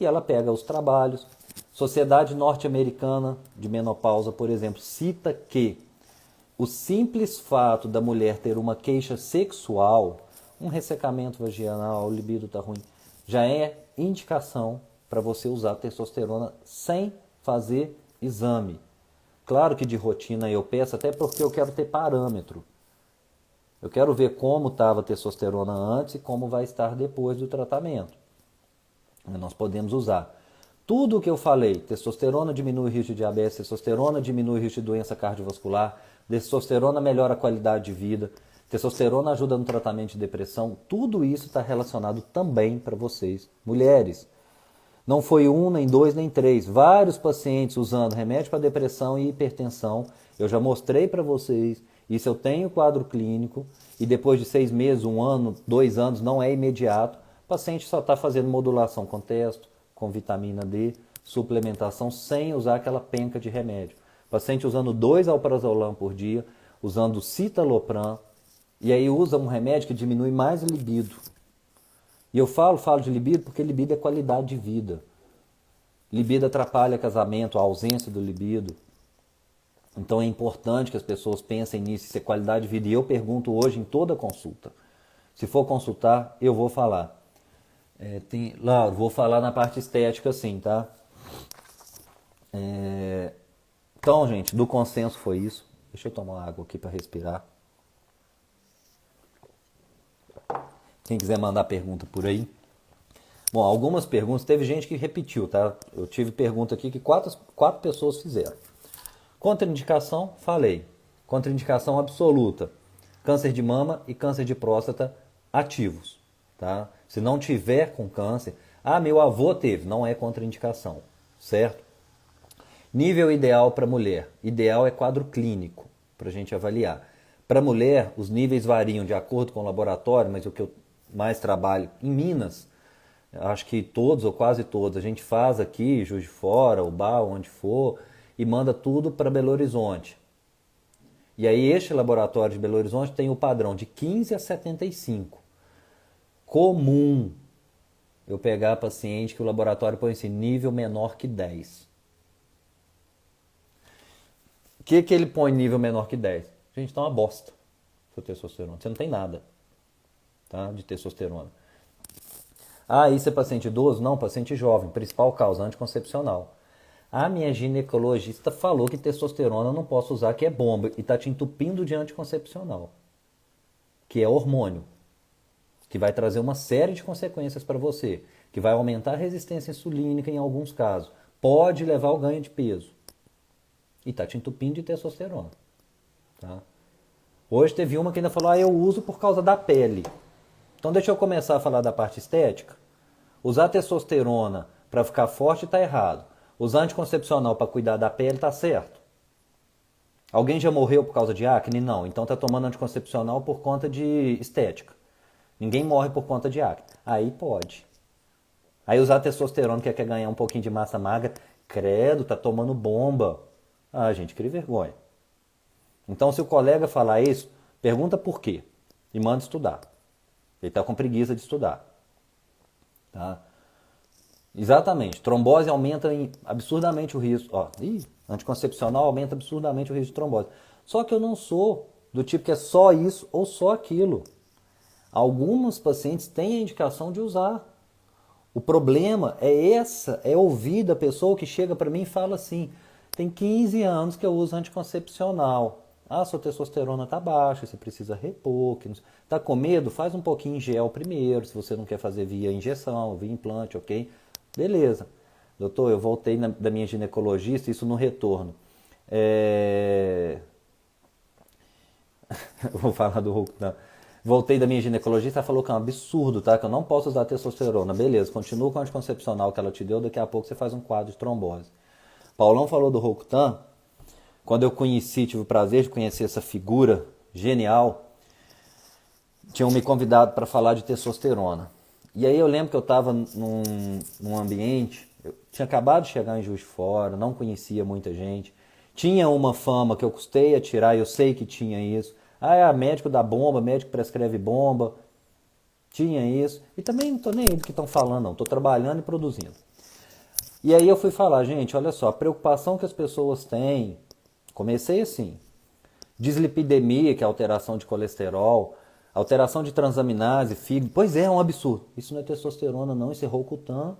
E ela pega os trabalhos. Sociedade Norte-Americana de Menopausa, por exemplo, cita que o simples fato da mulher ter uma queixa sexual, um ressecamento vaginal, o libido está ruim, já é indicação para você usar testosterona sem fazer exame. Claro que de rotina eu peço, até porque eu quero ter parâmetro. Eu quero ver como estava a testosterona antes e como vai estar depois do tratamento. Nós podemos usar. Tudo o que eu falei, testosterona diminui o risco de diabetes, testosterona diminui o risco de doença cardiovascular, testosterona melhora a qualidade de vida, testosterona ajuda no tratamento de depressão, tudo isso está relacionado também para vocês, mulheres. Não foi um, nem dois, nem três. Vários pacientes usando remédio para depressão e hipertensão. Eu já mostrei para vocês. Isso eu tenho quadro clínico. E depois de 6 meses, 1 ano, 2 anos, não é imediato. O paciente só está fazendo modulação com testo, com vitamina D, suplementação, sem usar aquela penca de remédio. O paciente usando 2 alprazolam por dia, usando citalopram. E aí usa um remédio que diminui mais a libido. E eu falo de libido porque libido é qualidade de vida. Libido atrapalha casamento, a ausência do libido. Então é importante que as pessoas pensem nisso, isso é qualidade de vida. E eu pergunto hoje em toda consulta. Se for consultar, eu vou falar. Lauro, vou falar na parte estética sim, tá? Então, gente, do consenso foi isso. Deixa eu tomar água aqui para respirar. Quem quiser mandar pergunta por aí. Bom, algumas perguntas, teve gente que repetiu, tá? Eu tive pergunta aqui que quatro pessoas fizeram. Contraindicação, falei. Contraindicação absoluta. Câncer de mama e câncer de próstata ativos, tá? Se não tiver com câncer, meu avô teve, não é contraindicação, certo? Nível ideal para mulher. Ideal é quadro clínico, para a gente avaliar. Para mulher, os níveis variam de acordo com o laboratório, mas o que eu mais trabalho em Minas, acho que todos ou quase todos, a gente faz aqui, Juiz de Fora, Ubá, onde for, e manda tudo para Belo Horizonte. E aí este laboratório de Belo Horizonte tem o padrão de 15 a 75. Comum eu pegar paciente que o laboratório põe assim, nível menor que 10. O que ele põe nível menor que 10? Gente, tá uma bosta seu testosterona. Você não tem nada, tá, de testosterona. Isso é paciente idoso? Não, paciente jovem. Principal causa, anticoncepcional. A minha ginecologista falou que testosterona eu não posso usar, que é bomba, e está te entupindo de anticoncepcional, que é hormônio, que vai trazer uma série de consequências para você, que vai aumentar a resistência insulínica em alguns casos, pode levar ao ganho de peso, e está te entupindo de testosterona. Tá? Hoje teve uma que ainda falou, eu uso por causa da pele. Então deixa eu começar a falar da parte estética. Usar testosterona para ficar forte está errado. Usar anticoncepcional para cuidar da pele está certo. Alguém já morreu por causa de acne? Não. Então está tomando anticoncepcional por conta de estética. Ninguém morre por conta de acne. Aí pode. Aí usar testosterona que quer ganhar um pouquinho de massa magra, credo, tá tomando bomba. Gente, cria vergonha. Então se o colega falar isso, pergunta por quê e manda estudar. Ele está com preguiça de estudar. Tá? Exatamente. Trombose aumenta absurdamente o risco. Anticoncepcional aumenta absurdamente o risco de trombose. Só que eu não sou do tipo que é só isso ou só aquilo. Alguns pacientes têm a indicação de usar. O problema é ouvir da pessoa que chega para mim e fala assim, tem 15 anos que eu uso anticoncepcional. Sua testosterona está baixa, você precisa repor. Está com medo? Faz um pouquinho em gel primeiro, se você não quer fazer via injeção, via implante, ok? Beleza. Doutor, eu voltei da minha ginecologista, isso no retorno. Vou falar do Hulk, não. Voltei da minha ginecologista, ela falou que é um absurdo, tá? Que eu não posso usar testosterona. Beleza, continua com o anticoncepcional que ela te deu, daqui a pouco você faz um quadro de trombose. Paulão falou do Rocutan. Quando eu conheci, tive o prazer de conhecer essa figura genial, tinham me convidado para falar de testosterona. E aí eu lembro que eu estava num ambiente, eu tinha acabado de chegar em Juiz de Fora, não conhecia muita gente, tinha uma fama que eu custei a tirar, eu sei que tinha isso. Médico da bomba, médico prescreve bomba, tinha isso. E também não estou nem aí do que estão falando, não, estou trabalhando e produzindo. E aí eu fui falar, gente, olha só, a preocupação que as pessoas têm, comecei assim, dislipidemia, que é alteração de colesterol, alteração de transaminase, fígado. Pois é um absurdo. Isso não é testosterona, não, isso é Rocutan.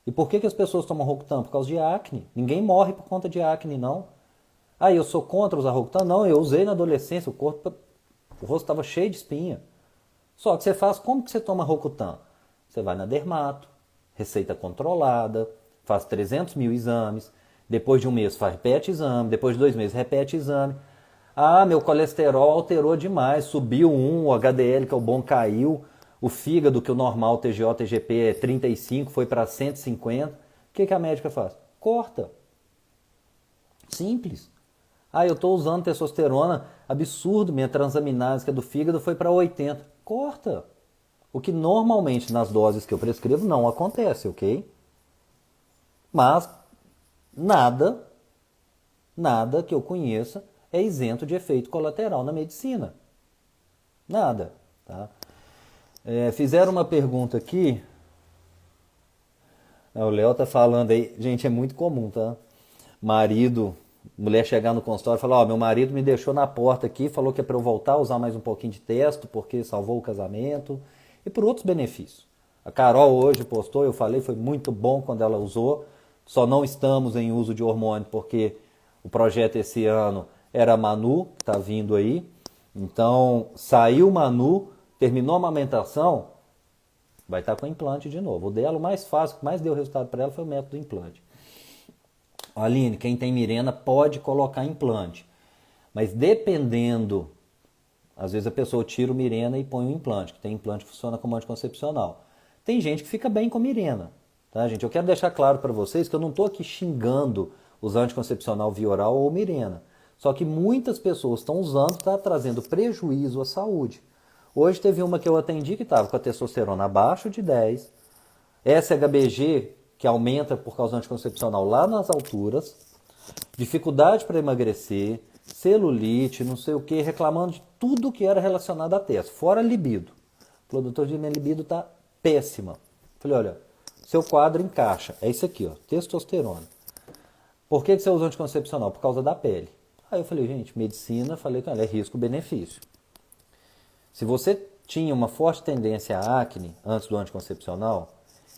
E por que as pessoas tomam Rocutan? Por causa de acne. Ninguém morre por conta de acne, não. Eu sou contra usar Rocutan? Não, eu usei na adolescência, o rosto estava cheio de espinha. Só que você faz, como que você toma Rocutan? Você vai na dermato, receita controlada, faz 300 mil exames, depois de um mês repete exame, depois de 2 meses repete exame. Meu colesterol alterou demais, subiu o HDL, que é o bom, caiu, o fígado, que o normal, TGO, TGP é 35, foi para 150. O que a médica faz? Corta. Simples. Eu estou usando testosterona, absurdo, minha transaminase, que é do fígado, foi para 80. Corta. O que normalmente nas doses que eu prescrevo não acontece, ok? Mas nada que eu conheça é isento de efeito colateral na medicina. Nada. Tá? Fizeram uma pergunta aqui. O Léo tá falando aí. Gente, é muito comum, tá? Marido, mulher chegar no consultório e falar: Ó, meu marido me deixou na porta aqui, falou que é para eu voltar a usar mais um pouquinho de testo porque salvou o casamento e por outros benefícios. A Carol hoje postou, eu falei, foi muito bom quando ela usou. Só não estamos em uso de hormônio porque o projeto esse ano era a Manu, que está vindo aí. Então, saiu Manu, terminou a amamentação, vai estar com implante de novo. O dela, o mais fácil, o que mais deu resultado para ela foi o método implante. Aline, quem tem Mirena pode colocar implante. Mas dependendo, às vezes a pessoa tira o Mirena e põe o implante, que tem implante que funciona como anticoncepcional. Tem gente que fica bem com Mirena, tá, gente? Eu quero deixar claro para vocês que eu não estou aqui xingando os anticoncepcional via oral ou Mirena. Só que muitas pessoas estão usando, está trazendo prejuízo à saúde. Hoje teve uma que eu atendi que estava com a testosterona abaixo de 10, SHBG, que aumenta por causa do anticoncepcional lá nas alturas, dificuldade para emagrecer, celulite, não sei o que, reclamando de tudo que era relacionado à testo, fora libido. Falou, doutor, minha libido está péssima. Falei, olha, seu quadro encaixa, é isso aqui, ó, testosterona. Por que você usa anticoncepcional? Por causa da pele. Aí eu falei, gente, medicina, falei com ela, é risco-benefício. Se você tinha uma forte tendência à acne antes do anticoncepcional,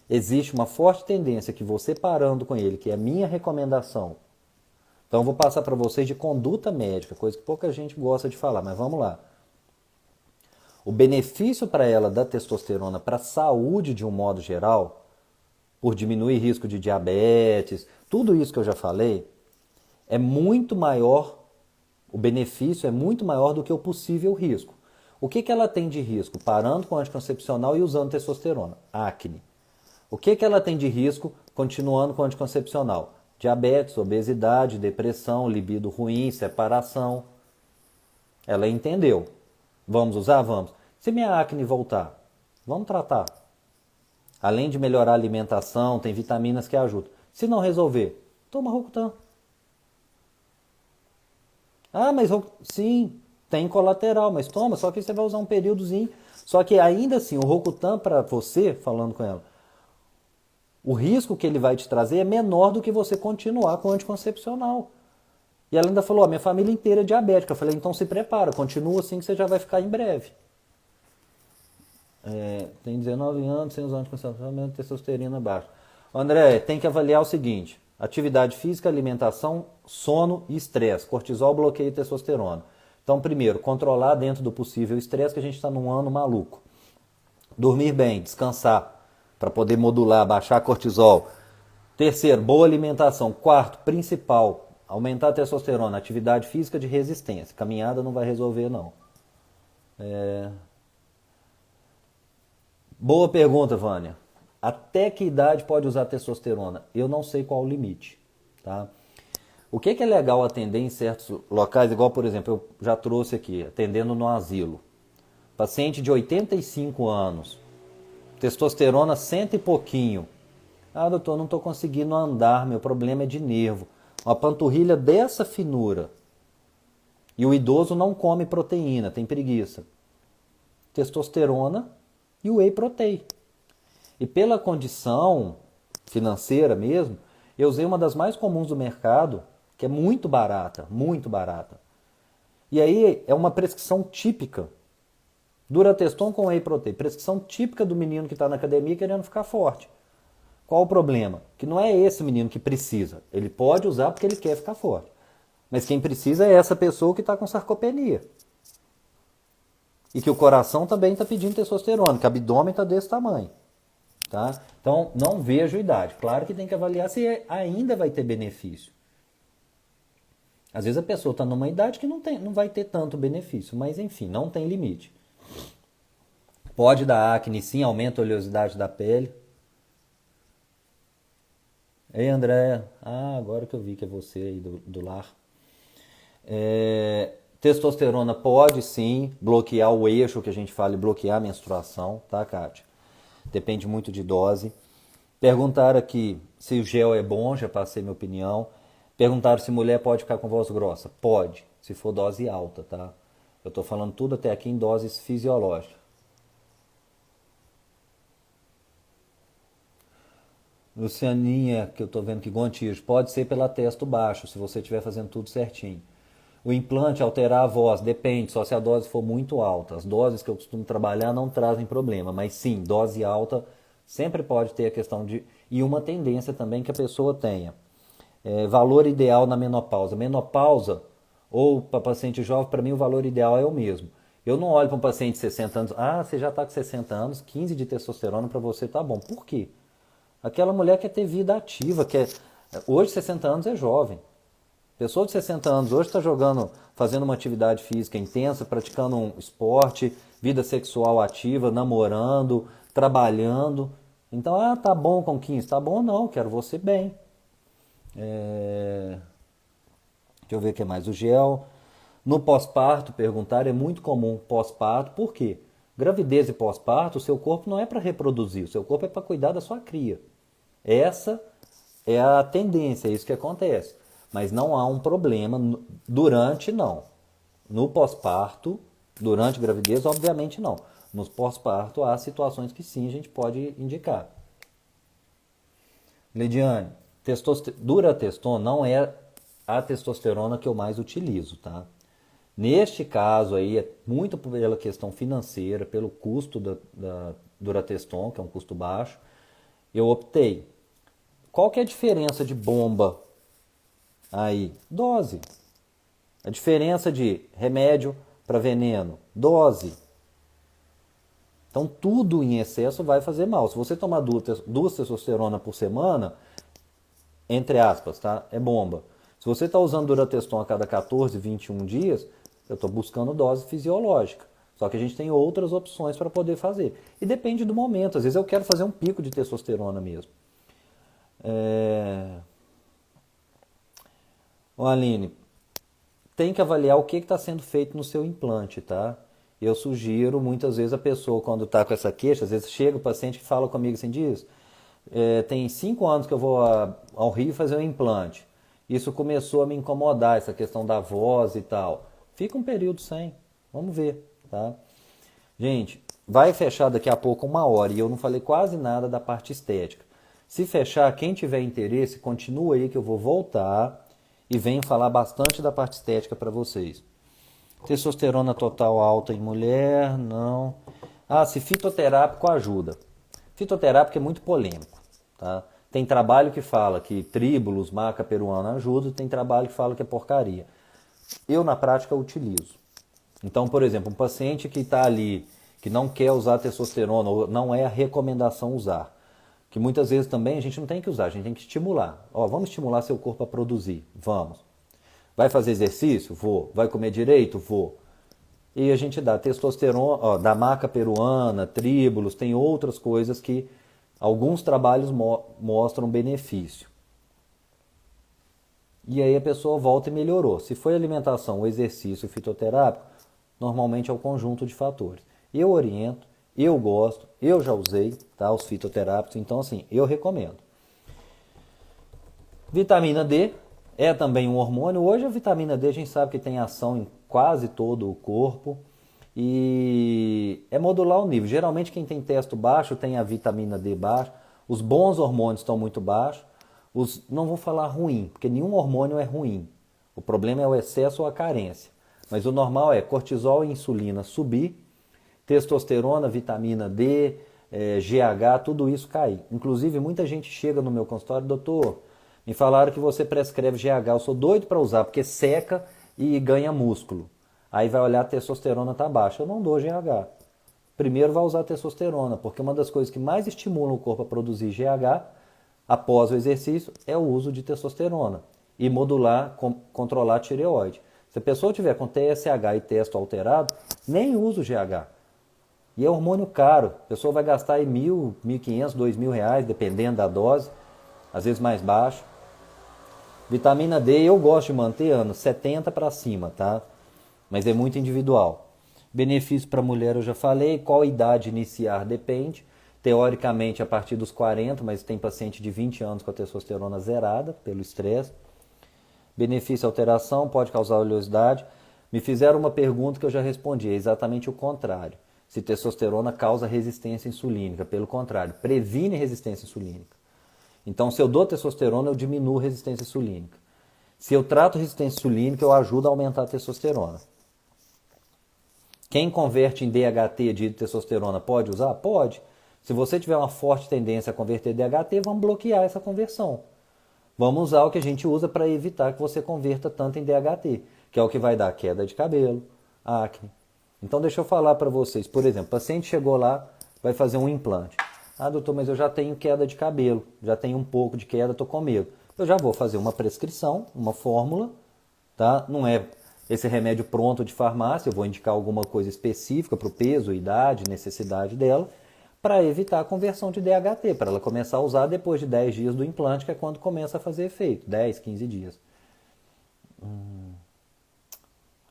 existe uma forte tendência que você parando com ele, que é a minha recomendação. Então eu vou passar para vocês de conduta médica, coisa que pouca gente gosta de falar, mas vamos lá. O benefício para ela da testosterona para a saúde de um modo geral, por diminuir risco de diabetes, tudo isso que eu já falei, é muito maior, o benefício é muito maior do que o possível risco. O que ela tem de risco parando com o anticoncepcional e usando testosterona? Acne. O que ela tem de risco continuando com o anticoncepcional? Diabetes, obesidade, depressão, libido ruim, separação. Ela entendeu. Vamos usar? Vamos. Se minha acne voltar, vamos tratar. Além de melhorar a alimentação, tem vitaminas que ajudam. Se não resolver, toma Rocutan. Ah, mas sim, tem colateral, mas toma, só que você vai usar um períodozinho. Só que ainda assim, o Rocutan para você, falando com ela, o risco que ele vai te trazer é menor do que você continuar com o anticoncepcional. E ela ainda falou, minha família inteira é diabética. Eu falei, então se prepara, continua assim que você já vai ficar em breve. Tem 19 anos, sem usar anticoncepcional, testosterona baixa. André, tem que avaliar o seguinte, atividade física, alimentação, sono e estresse. Cortisol bloqueia testosterona. Então, primeiro, controlar dentro do possível estresse, que a gente está num ano maluco. Dormir bem, descansar, para poder modular, baixar cortisol. Terceiro, boa alimentação. Quarto, principal, aumentar a testosterona, atividade física de resistência. Caminhada não vai resolver, não. Boa pergunta, Vânia. Até que idade pode usar testosterona? Eu não sei qual o limite. Tá? O que é legal atender em certos locais, igual, por exemplo, eu já trouxe aqui, atendendo no asilo. Paciente de 85 anos, testosterona cento e pouquinho. Ah, doutor, não estou conseguindo andar, meu problema é de nervo. Uma panturrilha dessa finura. E o idoso não come proteína, tem preguiça. Testosterona e whey protein. E pela condição financeira mesmo, eu usei uma das mais comuns do mercado, que é muito barata, muito barata. E aí é uma prescrição típica. Durateston com whey protein, prescrição típica do menino que está na academia querendo ficar forte. Qual o problema? Que não é esse menino que precisa. Ele pode usar porque ele quer ficar forte. Mas quem precisa é essa pessoa que está com sarcopenia. E que o coração também está pedindo testosterona, que o abdômen está desse tamanho. Tá? Então, não vejo idade. Claro que tem que avaliar se ainda vai ter benefício. Às vezes a pessoa está numa idade que não vai ter tanto benefício, mas enfim, não tem limite. Pode dar acne sim, aumenta a oleosidade da pele. Ei, André. Agora que eu vi que é você aí do lar. Testosterona pode sim bloquear o eixo que a gente fala e bloquear a menstruação, tá, Kátia? Depende muito de dose. Perguntaram aqui se o gel é bom, já passei minha opinião. Perguntaram se mulher pode ficar com voz grossa. Pode, se for dose alta, tá? Eu tô falando tudo até aqui em doses fisiológicas. Lucianinha, que eu estou vendo que Gontijo, pode ser pela testo baixo, se você estiver fazendo tudo certinho. O implante alterar a voz, depende, só se a dose for muito alta. As doses que eu costumo trabalhar não trazem problema, mas sim, dose alta sempre pode ter a questão de... E uma tendência também que a pessoa tenha. Valor ideal na menopausa. Menopausa, ou para paciente jovem, para mim o valor ideal é o mesmo. Eu não olho para um paciente de 60 anos, você já está com 60 anos, 15 de testosterona para você tá bom. Por quê? Aquela mulher quer ter vida ativa, hoje 60 anos é jovem. Pessoa de 60 anos hoje está jogando, fazendo uma atividade física intensa, praticando um esporte, vida sexual ativa, namorando, trabalhando. Então, tá bom com 15, tá bom não, quero você bem. Deixa eu ver o que mais. O gel. No pós-parto, perguntar, é muito comum pós-parto, por quê? Gravidez e pós-parto, o seu corpo não é para reproduzir, o seu corpo é para cuidar da sua cria. Essa é a tendência, é isso que acontece. Mas não há um problema durante, não. No pós-parto, durante a gravidez, obviamente não. No pós-parto há situações que sim a gente pode indicar. Lidiane, Durateston não é a testosterona que eu mais utilizo, tá? Neste caso aí, é muito pela questão financeira, pelo custo da Durateston, que é um custo baixo, eu optei. Qual que é a diferença de bomba aí? Dose. A diferença de remédio para veneno? Dose. Então tudo em excesso vai fazer mal. Se você tomar duas testosterona por semana, entre aspas, tá? É bomba. Se você está usando Durateston a cada 14, 21 dias, eu estou buscando dose fisiológica. Só que a gente tem outras opções para poder fazer. E depende do momento. Às vezes eu quero fazer um pico de testosterona mesmo. Aline, tem que avaliar o que está sendo feito no seu implante, tá? Eu sugiro, muitas vezes a pessoa quando está com essa queixa, às vezes chega o paciente que fala comigo assim, diz, tem 5 anos que eu vou ao Rio fazer um implante. Isso começou a me incomodar, essa questão da voz e tal. Fica um período sem, vamos ver, tá? Gente, vai fechar daqui a pouco 1 hora e eu não falei quase nada da parte estética. Se fechar, quem tiver interesse, continua aí que eu vou voltar e venho falar bastante da parte estética para vocês. Testosterona total alta em mulher, não. Se fitoterápico ajuda. Fitoterápico é muito polêmico, tá? Tem trabalho que fala que tríbulos, maca peruana ajuda, tem trabalho que fala que é porcaria. Eu, na prática, utilizo. Então, por exemplo, um paciente que está ali, que não quer usar testosterona, ou não é a recomendação usar, que muitas vezes também a gente não tem que usar, a gente tem que estimular. Vamos estimular seu corpo a produzir, vamos. Vai fazer exercício? Vou. Vai comer direito? Vou. E a gente dá testosterona, da maca peruana, tríbulos, tem outras coisas que alguns trabalhos mostram benefício. E aí a pessoa volta e melhorou. Se foi alimentação, o exercício, o fitoterápico, normalmente é o conjunto de fatores. Eu oriento, eu gosto, eu já usei, tá, os fitoterápicos, então assim, eu recomendo. Vitamina D é também um hormônio. Hoje a vitamina D a gente sabe que tem ação em quase todo o corpo e é modular o nível. Geralmente quem tem testo baixo tem a vitamina D baixa, os bons hormônios estão muito baixos. Não vou falar ruim, porque nenhum hormônio é ruim. O problema é o excesso ou a carência. Mas o normal é cortisol e insulina subir, testosterona, vitamina D, GH, tudo isso cair. Inclusive, muita gente chega no meu consultório, doutor, me falaram que você prescreve GH. Eu sou doido para usar, porque seca e ganha músculo. Aí vai olhar, a testosterona está baixa. Eu não dou GH. Primeiro vai usar testosterona, porque uma das coisas que mais estimulam o corpo a produzir GH após o exercício é o uso de testosterona e modular, controlar a tireoide. Se a pessoa tiver com TSH e testo alterado, nem usa o GH. E é hormônio caro. A pessoa vai gastar aí R$1.000, R$1.500, R$2.000, dependendo da dose, às vezes mais baixo. Vitamina D eu gosto de manter, Ana, 70 para cima, tá? Mas é muito individual. Benefício para mulher eu já falei, qual idade iniciar depende. Teoricamente a partir dos 40, mas tem paciente de 20 anos com a testosterona zerada pelo estresse. Benefício alteração, pode causar oleosidade. Me fizeram uma pergunta que eu já respondi, é exatamente o contrário. Se testosterona causa resistência insulínica, pelo contrário, previne resistência insulínica. Então, se eu dou testosterona, eu diminuo a resistência insulínica. Se eu trato resistência insulínica, eu ajudo a aumentar a testosterona. Quem converte em DHT de testosterona pode usar? Pode. Se você tiver uma forte tendência a converter DHT, vamos bloquear essa conversão. Vamos usar o que a gente usa para evitar que você converta tanto em DHT, que é o que vai dar queda de cabelo, acne. Então deixa eu falar para vocês, por exemplo, o paciente chegou lá, vai fazer um implante. Ah, doutor, mas eu já tenho queda de cabelo, já tenho um pouco de queda, estou com medo. Eu já vou fazer uma prescrição, uma fórmula, tá? Não é esse remédio pronto de farmácia, eu vou indicar alguma coisa específica para o peso, idade, necessidade dela, para evitar a conversão de DHT, para ela começar a usar depois de 10 dias do implante, que é quando começa a fazer efeito, 10, 15 dias.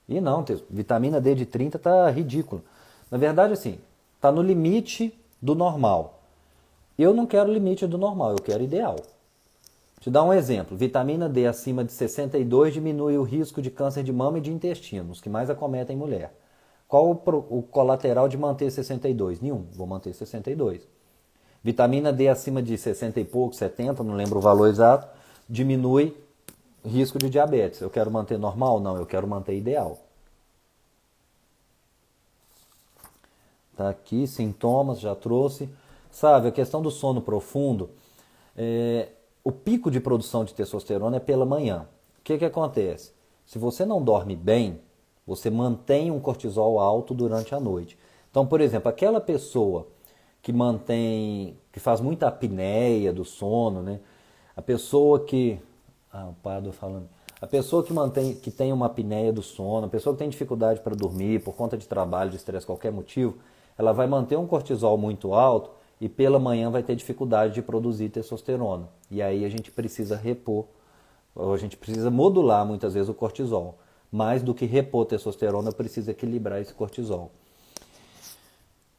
E não, vitamina D de 30 tá ridículo. Na verdade, assim, tá no limite do normal. Eu não quero limite do normal, eu quero ideal. Te dar um exemplo, vitamina D acima de 62 diminui o risco de câncer de mama e de intestino, os que mais acometem mulher. Qual o colateral de manter 62? Nenhum, vou manter 62. Vitamina D acima de 60 e pouco, 70, não lembro o valor exato, diminui risco de diabetes. Eu quero manter normal? Não, eu quero manter ideal. Tá aqui, sintomas, já trouxe. Sabe, a questão do sono profundo, o pico de produção de testosterona é pela manhã. O que acontece? Se você não dorme bem, você mantém um cortisol alto durante a noite. Então, por exemplo, aquela pessoa que faz muita apneia do sono, né? A pessoa que, o Pado falando, a pessoa que tem uma apneia do sono, a pessoa que tem dificuldade para dormir por conta de trabalho, de estresse, qualquer motivo, ela vai manter um cortisol muito alto e pela manhã vai ter dificuldade de produzir testosterona. E aí a gente precisa repor, ou a gente precisa modular muitas vezes o cortisol. Mais do que repor testosterona, precisa equilibrar esse cortisol.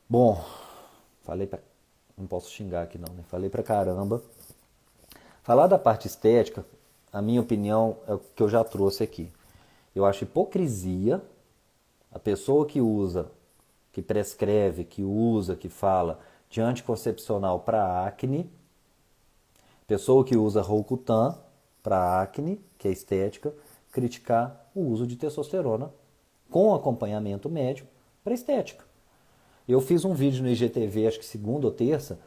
Bom, não posso xingar aqui não, né? Falei pra caramba. Falar da parte estética, a minha opinião é o que eu já trouxe aqui. Eu acho hipocrisia a pessoa que usa, que prescreve, que usa, que fala de anticoncepcional para acne, pessoa que usa Roacutan para acne, que é estética, criticar o uso de testosterona com acompanhamento médico para estética. Eu fiz um vídeo no IGTV, acho que segunda ou terça,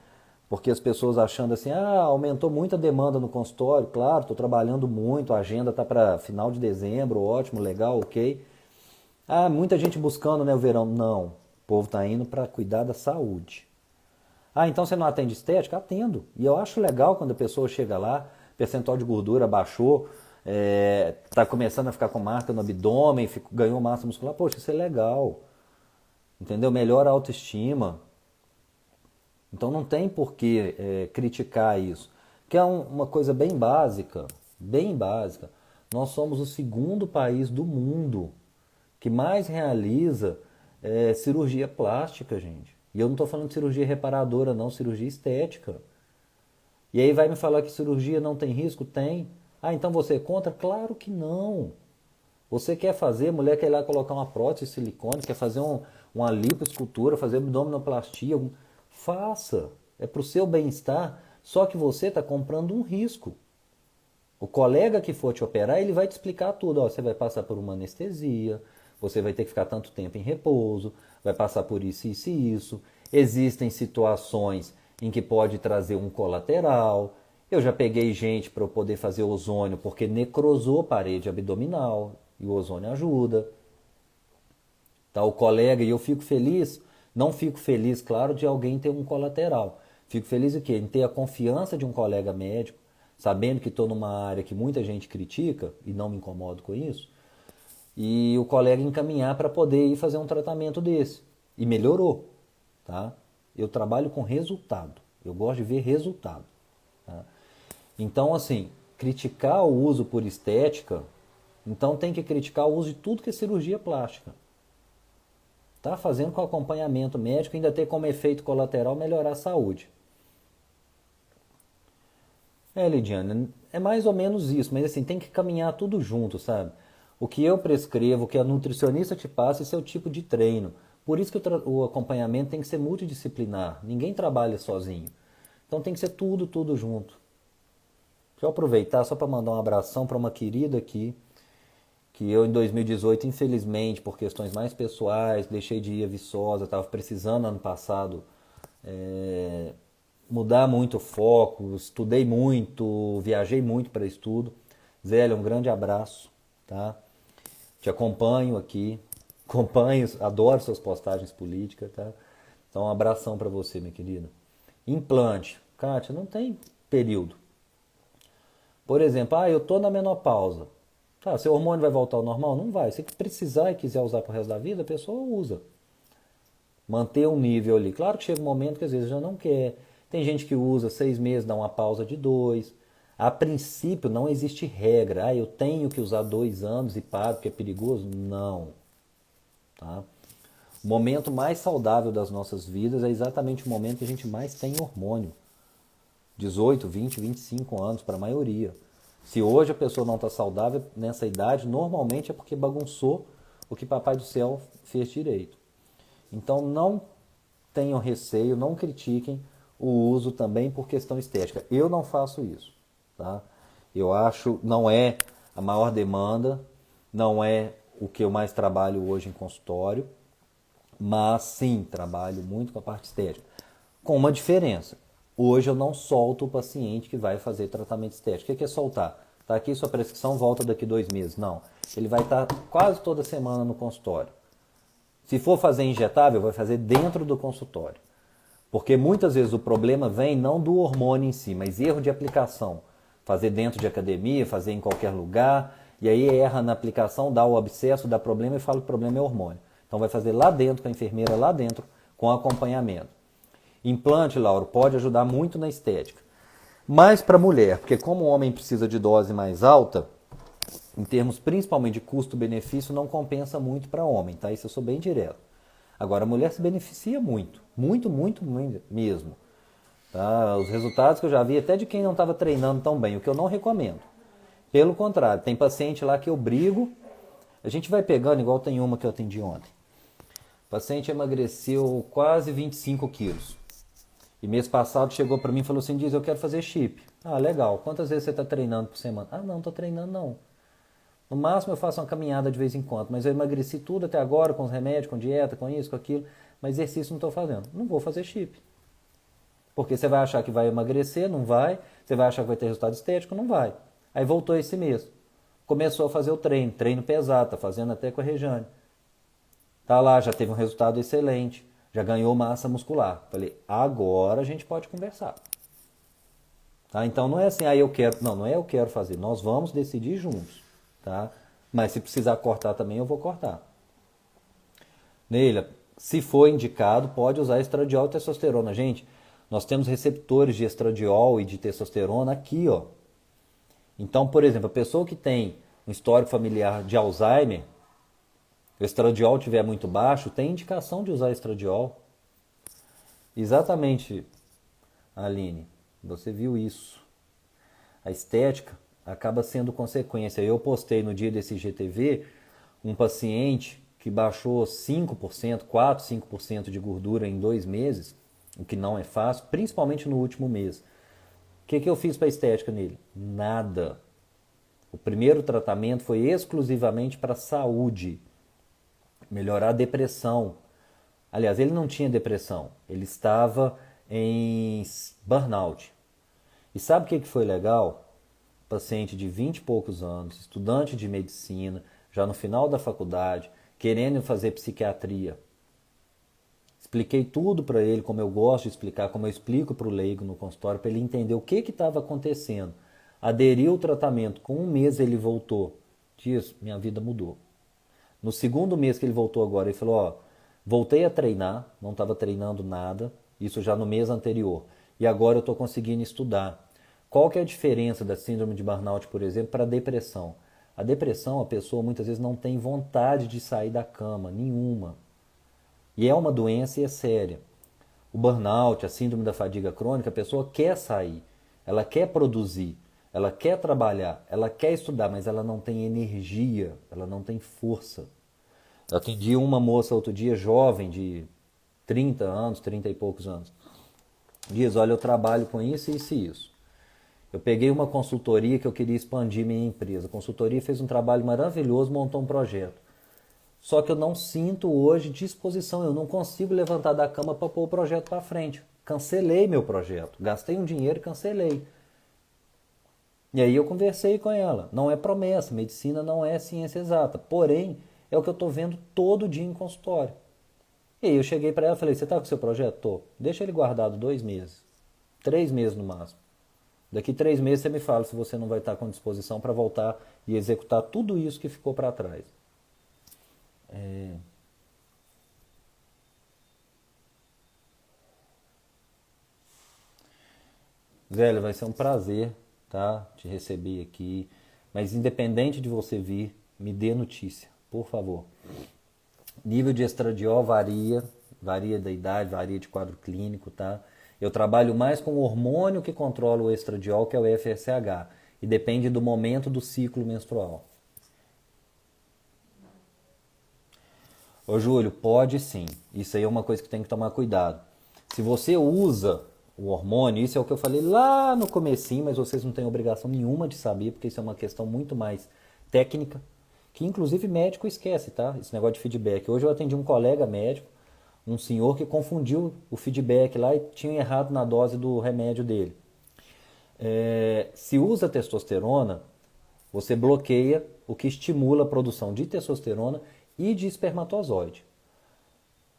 porque as pessoas achando assim, aumentou muito a demanda no consultório, claro, estou trabalhando muito, a agenda está para final de dezembro, ótimo, legal, ok. Muita gente buscando, né, o verão. Não, o povo está indo para cuidar da saúde. Então você não atende estética? Atendo. E eu acho legal quando a pessoa chega lá, percentual de gordura baixou, está começando a ficar com marca no abdômen, ganhou massa muscular. Poxa, isso é legal. Entendeu? Melhora a autoestima. Então não tem por que criticar isso. Que é uma coisa bem básica, bem básica. Nós somos o segundo país do mundo que mais realiza cirurgia plástica, gente. E eu não estou falando de cirurgia reparadora, não, cirurgia estética. E aí vai me falar que cirurgia não tem risco? Tem. Então você é contra? Claro que não. Você quer fazer, mulher quer ir lá colocar uma prótese de silicone, quer fazer uma lipoescultura, fazer abdominoplastia, faça. É para o seu bem-estar, só que você está comprando um risco. O colega que for te operar, ele vai te explicar tudo. Você vai passar por uma anestesia, você vai ter que ficar tanto tempo em repouso, vai passar por isso, isso e isso. Existem situações em que pode trazer um colateral. Eu já peguei gente para eu poder fazer ozônio porque necrosou a parede abdominal e o ozônio ajuda. Tá, o colega, e eu fico feliz, não fico feliz, claro, de alguém ter um colateral. Fico feliz em quê? Em ter a confiança de um colega médico, sabendo que estou numa área que muita gente critica, e não me incomodo com isso, e o colega encaminhar para poder ir fazer um tratamento desse. E melhorou. Tá? Eu trabalho com resultado. Eu gosto de ver resultado. Tá? Então, assim, criticar o uso por estética, então tem que criticar o uso de tudo que é cirurgia plástica. Tá fazendo com acompanhamento médico, ainda ter como efeito colateral melhorar a saúde. Lidiane, é mais ou menos isso, mas assim, tem que caminhar tudo junto, sabe? O que eu prescrevo, o que a nutricionista te passa, esse é o tipo de treino. Por isso que o acompanhamento tem que ser multidisciplinar. Ninguém trabalha sozinho. Então tem que ser tudo junto. Deixa eu aproveitar só para mandar um abração para uma querida aqui, que eu em 2018, infelizmente, por questões mais pessoais, deixei de ir a Viçosa, estava precisando ano passado é, mudar muito o foco, estudei muito, viajei muito para estudo. Zélia, um grande abraço, tá? Te acompanho aqui, acompanho, adoro suas postagens políticas, tá? Então, um abração para você, minha querida. Implante. Kátia, não tem período. Por exemplo, eu tô na menopausa. Tá, seu hormônio vai voltar ao normal? Não vai. Se precisar e quiser usar pro resto da vida, a pessoa usa. Manter um nível ali. Claro que chega um momento que às vezes já não quer. Tem gente que usa 6 meses, dá uma pausa de 2. A princípio não existe regra. Eu tenho que usar 2 anos e paro porque é perigoso? Não. Tá? O momento mais saudável das nossas vidas é exatamente o momento que a gente mais tem hormônio. 18, 20, 25 anos para a maioria. Se hoje a pessoa não está saudável nessa idade, normalmente é porque bagunçou o que Papai do Céu fez direito. Então não tenham receio, não critiquem o uso também por questão estética. Eu não faço isso. Tá? Eu acho, não é a maior demanda, não é o que eu mais trabalho hoje em consultório, mas sim, trabalho muito com a parte estética. Com uma diferença. Hoje eu não solto o paciente que vai fazer tratamento estético. O que é soltar? Está aqui sua prescrição, volta daqui 2 meses. Não. Ele vai estar quase toda semana no consultório. Se for fazer injetável, vai fazer dentro do consultório. Porque muitas vezes o problema vem não do hormônio em si, mas erro de aplicação. Fazer dentro de academia, fazer em qualquer lugar, e aí erra na aplicação, dá o abscesso, dá problema e fala que o problema é hormônio. Então vai fazer lá dentro, com a enfermeira lá dentro, com acompanhamento. Implante, Lauro, pode ajudar muito na estética. Mas para mulher, porque como o homem precisa de dose mais alta, em termos principalmente de custo-benefício, não compensa muito para homem, tá? Isso eu sou bem direto. Agora, a mulher se beneficia muito, muito, muito, muito mesmo. Tá? Os resultados que eu já vi, até de quem não estava treinando tão bem, o que eu não recomendo. Pelo contrário, tem paciente lá que eu brigo, a gente vai pegando, igual tem uma que eu atendi ontem. O paciente emagreceu quase 25 quilos. E mês passado chegou para mim e falou assim, Diz, eu quero fazer chip. Ah, legal. Quantas vezes você está treinando por semana? Ah, não, estou treinando não. No máximo eu faço uma caminhada de vez em quando, mas eu emagreci tudo até agora, com os remédios, com dieta, com isso, com aquilo, mas exercício não estou fazendo. Não vou fazer chip. Porque você vai achar que vai emagrecer, não vai. Você vai achar que vai ter resultado estético, não vai. Aí voltou esse mês. Começou a fazer o treino pesado, tá fazendo até com a Rejane. Tá lá, já teve um resultado excelente. Já ganhou massa muscular. Falei, agora a gente pode conversar. Tá? Então não é assim, eu quero. Não, não é eu quero fazer. Nós vamos decidir juntos. Tá? Mas se precisar cortar também, eu vou cortar. Neila, se for indicado, pode usar estradiol e testosterona. Gente, nós temos receptores de estradiol e de testosterona aqui, ó. Então, por exemplo, a pessoa que tem um histórico familiar de Alzheimer, o estradiol estiver muito baixo, tem indicação de usar estradiol. Exatamente, Aline, você viu isso. A estética acaba sendo consequência. Eu postei no dia desse GTV um paciente que baixou 5%, 4, 5% de gordura em 2 meses, o que não é fácil, principalmente no último mês. O que eu fiz para a estética nele? Nada. O primeiro tratamento foi exclusivamente para saúde. Melhorar a depressão. Aliás, ele não tinha depressão, ele estava em burnout. E sabe o que foi legal? Paciente de 20 e poucos anos, estudante de medicina, já no final da faculdade, querendo fazer psiquiatria. Expliquei tudo para ele, como eu gosto de explicar, como eu explico para o leigo no consultório, para ele entender o que estava acontecendo. Aderiu ao tratamento, com 1 mês ele voltou. Diz, minha vida mudou. No segundo mês que ele voltou agora, ele falou, voltei a treinar, não estava treinando nada, isso já no mês anterior, e agora eu estou conseguindo estudar. Qual que é a diferença da síndrome de burnout, por exemplo, para a depressão? A depressão, a pessoa muitas vezes não tem vontade de sair da cama, nenhuma. E é uma doença e é séria. O burnout, a síndrome da fadiga crônica, a pessoa quer sair, ela quer produzir, ela quer trabalhar, ela quer estudar, mas ela não tem energia, ela não tem força. Eu atendi uma moça outro dia, jovem, de 30 anos, 30 e poucos anos. Diz, olha, eu trabalho com isso, isso e isso. Eu peguei uma consultoria que eu queria expandir minha empresa. A consultoria fez um trabalho maravilhoso, montou um projeto. Só que eu não sinto hoje disposição, eu não consigo levantar da cama para pôr o projeto para frente. Cancelei meu projeto, gastei um dinheiro e cancelei. E aí eu conversei com ela. Não é promessa, medicina não é ciência exata. Porém, é o que eu estou vendo todo dia em consultório. E aí eu cheguei para ela e falei, você está com o seu projeto? Tô. Deixa ele guardado 2 meses. 3 meses no máximo. Daqui 3 meses você me fala se você não vai estar com disposição para voltar e executar tudo isso que ficou para trás. Zélio, vai ser um prazer, tá? Te receber aqui. Mas independente de você vir, me dê notícia, por favor. Nível de estradiol varia da idade, varia de quadro clínico, tá? Eu trabalho mais com o hormônio que controla o estradiol, que é o FSH, e depende do momento do ciclo menstrual. Ô Júlio, pode sim. Isso aí é uma coisa que tem que tomar cuidado. Se você usa o hormônio, isso é o que eu falei lá no comecinho, mas vocês não têm obrigação nenhuma de saber, porque isso é uma questão muito mais técnica, que inclusive médico esquece, tá? Esse negócio de feedback. Hoje eu atendi um colega médico, um senhor que confundiu o feedback lá e tinha errado na dose do remédio dele. Se usa testosterona, você bloqueia o que estimula a produção de testosterona e de espermatozoide.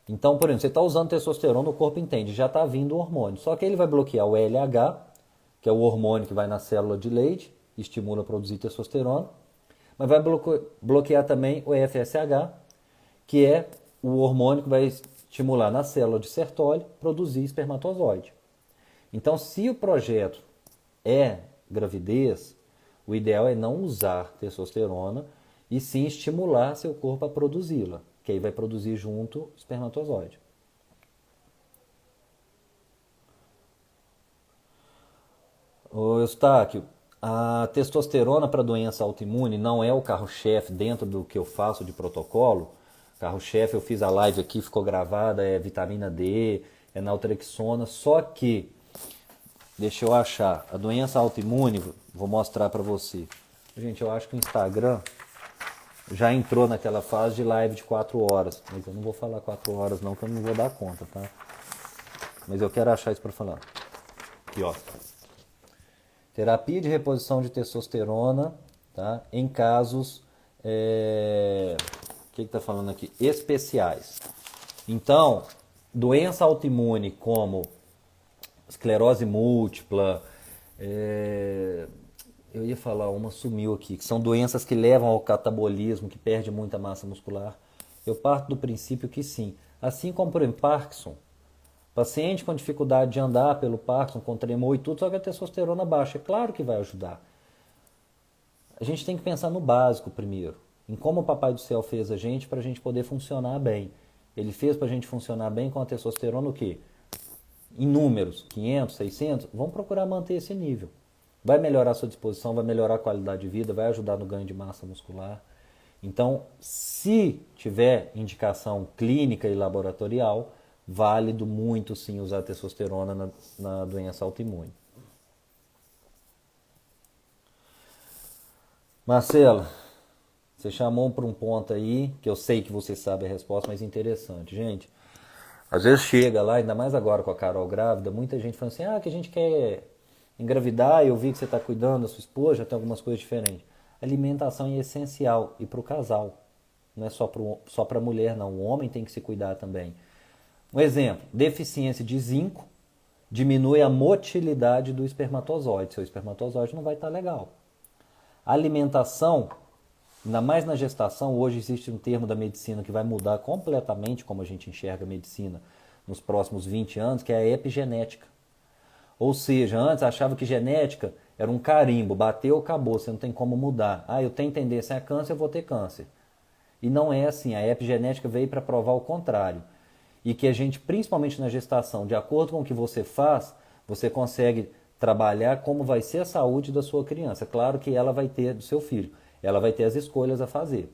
Então, por exemplo, você está usando testosterona, o corpo entende, já está vindo o hormônio. Só que ele vai bloquear o LH, que é o hormônio que vai na célula de Leydig, estimula a produzir testosterona, mas vai bloquear também o FSH, que é o hormônio que vai estimular na célula de Sertoli produzir espermatozoide. Então, se o projeto é gravidez, o ideal é não usar testosterona e sim estimular seu corpo a produzi-la, que aí vai produzir junto o espermatozoide. Ô Eustáquio, a testosterona para doença autoimune não é o carro-chefe dentro do que eu faço de protocolo. Carro-chefe, eu fiz a live aqui, ficou gravada, é vitamina D, é naltrexona, só que, deixa eu achar, a doença autoimune, vou mostrar para você. Gente, eu acho que o Instagram já entrou naquela fase de live de 4 horas, mas eu não vou falar 4 horas não, que eu não vou dar conta, tá? Mas eu quero achar isso para falar. Aqui, ó. Terapia de reposição de testosterona, tá? Em casos, o que está falando aqui? Especiais. Então, doença autoimune como esclerose múltipla, eu ia falar, uma sumiu aqui, que são doenças que levam ao catabolismo, que perde muita massa muscular. Eu parto do princípio que sim. Assim como, por exemplo, Parkinson. Paciente com dificuldade de andar pelo Parkinson, com tremor e tudo, só que a testosterona baixa. É claro que vai ajudar. A gente tem que pensar no básico primeiro. Em como o Papai do Céu fez a gente para a gente poder funcionar bem. Ele fez para a gente funcionar bem com a testosterona o quê? Em números, 500, 600, vamos procurar manter esse nível. Vai melhorar a sua disposição, vai melhorar a qualidade de vida, vai ajudar no ganho de massa muscular. Então, se tiver indicação clínica e laboratorial, válido muito sim usar testosterona na doença autoimune. Marcela, você chamou para um ponto aí, que eu sei que você sabe a resposta, mas interessante. Gente, às vezes chega lá, ainda mais agora com a Carol grávida, muita gente fala assim, que a gente quer engravidar, eu vi que você está cuidando da sua esposa, já tem algumas coisas diferentes. Alimentação é essencial e para o casal, não é só para a mulher não, o homem tem que se cuidar também. Um exemplo, deficiência de zinco diminui a motilidade do espermatozoide, seu espermatozoide não vai estar legal. Alimentação, ainda mais na gestação, hoje existe um termo da medicina que vai mudar completamente como a gente enxerga a medicina nos próximos 20 anos, que é a epigenética. Ou seja, antes achava que genética era um carimbo, bateu, acabou, você não tem como mudar. Eu tenho tendência a câncer, eu vou ter câncer. E não é assim, a epigenética veio para provar o contrário. E que a gente, principalmente na gestação, de acordo com o que você faz, você consegue trabalhar como vai ser a saúde da sua criança. Claro que ela vai ter, do seu filho, ela vai ter as escolhas a fazer.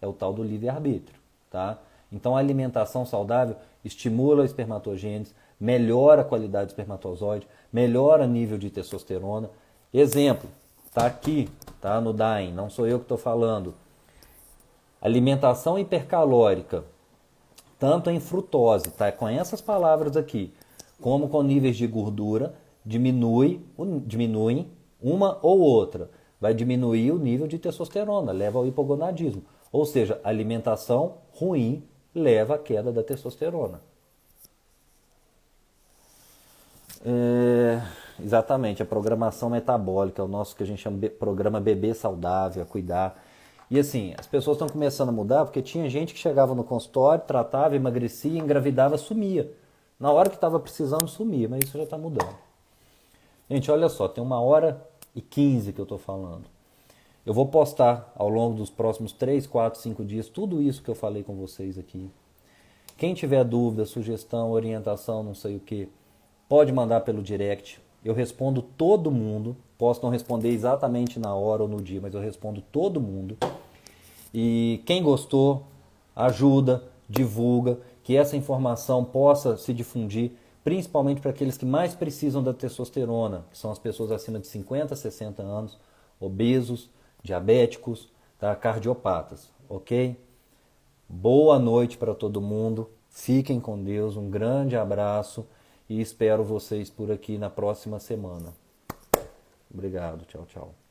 É o tal do livre-arbítrio, tá? Então a alimentação saudável estimula a espermatogênese, melhora a qualidade do espermatozoide, melhora o nível de testosterona. Exemplo, tá aqui, tá no DAIM, não sou eu que estou falando. Alimentação hipercalórica, tanto em frutose, tá? Com essas palavras aqui, como com níveis de gordura, diminuem uma ou outra. Vai diminuir o nível de testosterona, leva ao hipogonadismo. Ou seja, alimentação ruim leva à queda da testosterona. Exatamente, a programação metabólica, o nosso que a gente chama de programa bebê saudável, a cuidar. E assim, as pessoas estão começando a mudar porque tinha gente que chegava no consultório, tratava, emagrecia, engravidava, sumia. Na hora que estava precisando, sumia, mas isso já está mudando. Gente, olha só, tem 1h15 que eu estou falando. Eu vou postar ao longo dos próximos 3, 4, 5 dias tudo isso que eu falei com vocês aqui. Quem tiver dúvida, sugestão, orientação, não sei o que, pode mandar pelo direct. Eu respondo todo mundo. Posso não responder exatamente na hora ou no dia, mas eu respondo todo mundo. E quem gostou, ajuda, divulga, que essa informação possa se difundir, principalmente para aqueles que mais precisam da testosterona, que são as pessoas acima de 50, 60 anos, obesos, diabéticos, tá? Cardiopatas, ok? Boa noite para todo mundo, fiquem com Deus, um grande abraço e espero vocês por aqui na próxima semana. Obrigado, tchau, tchau.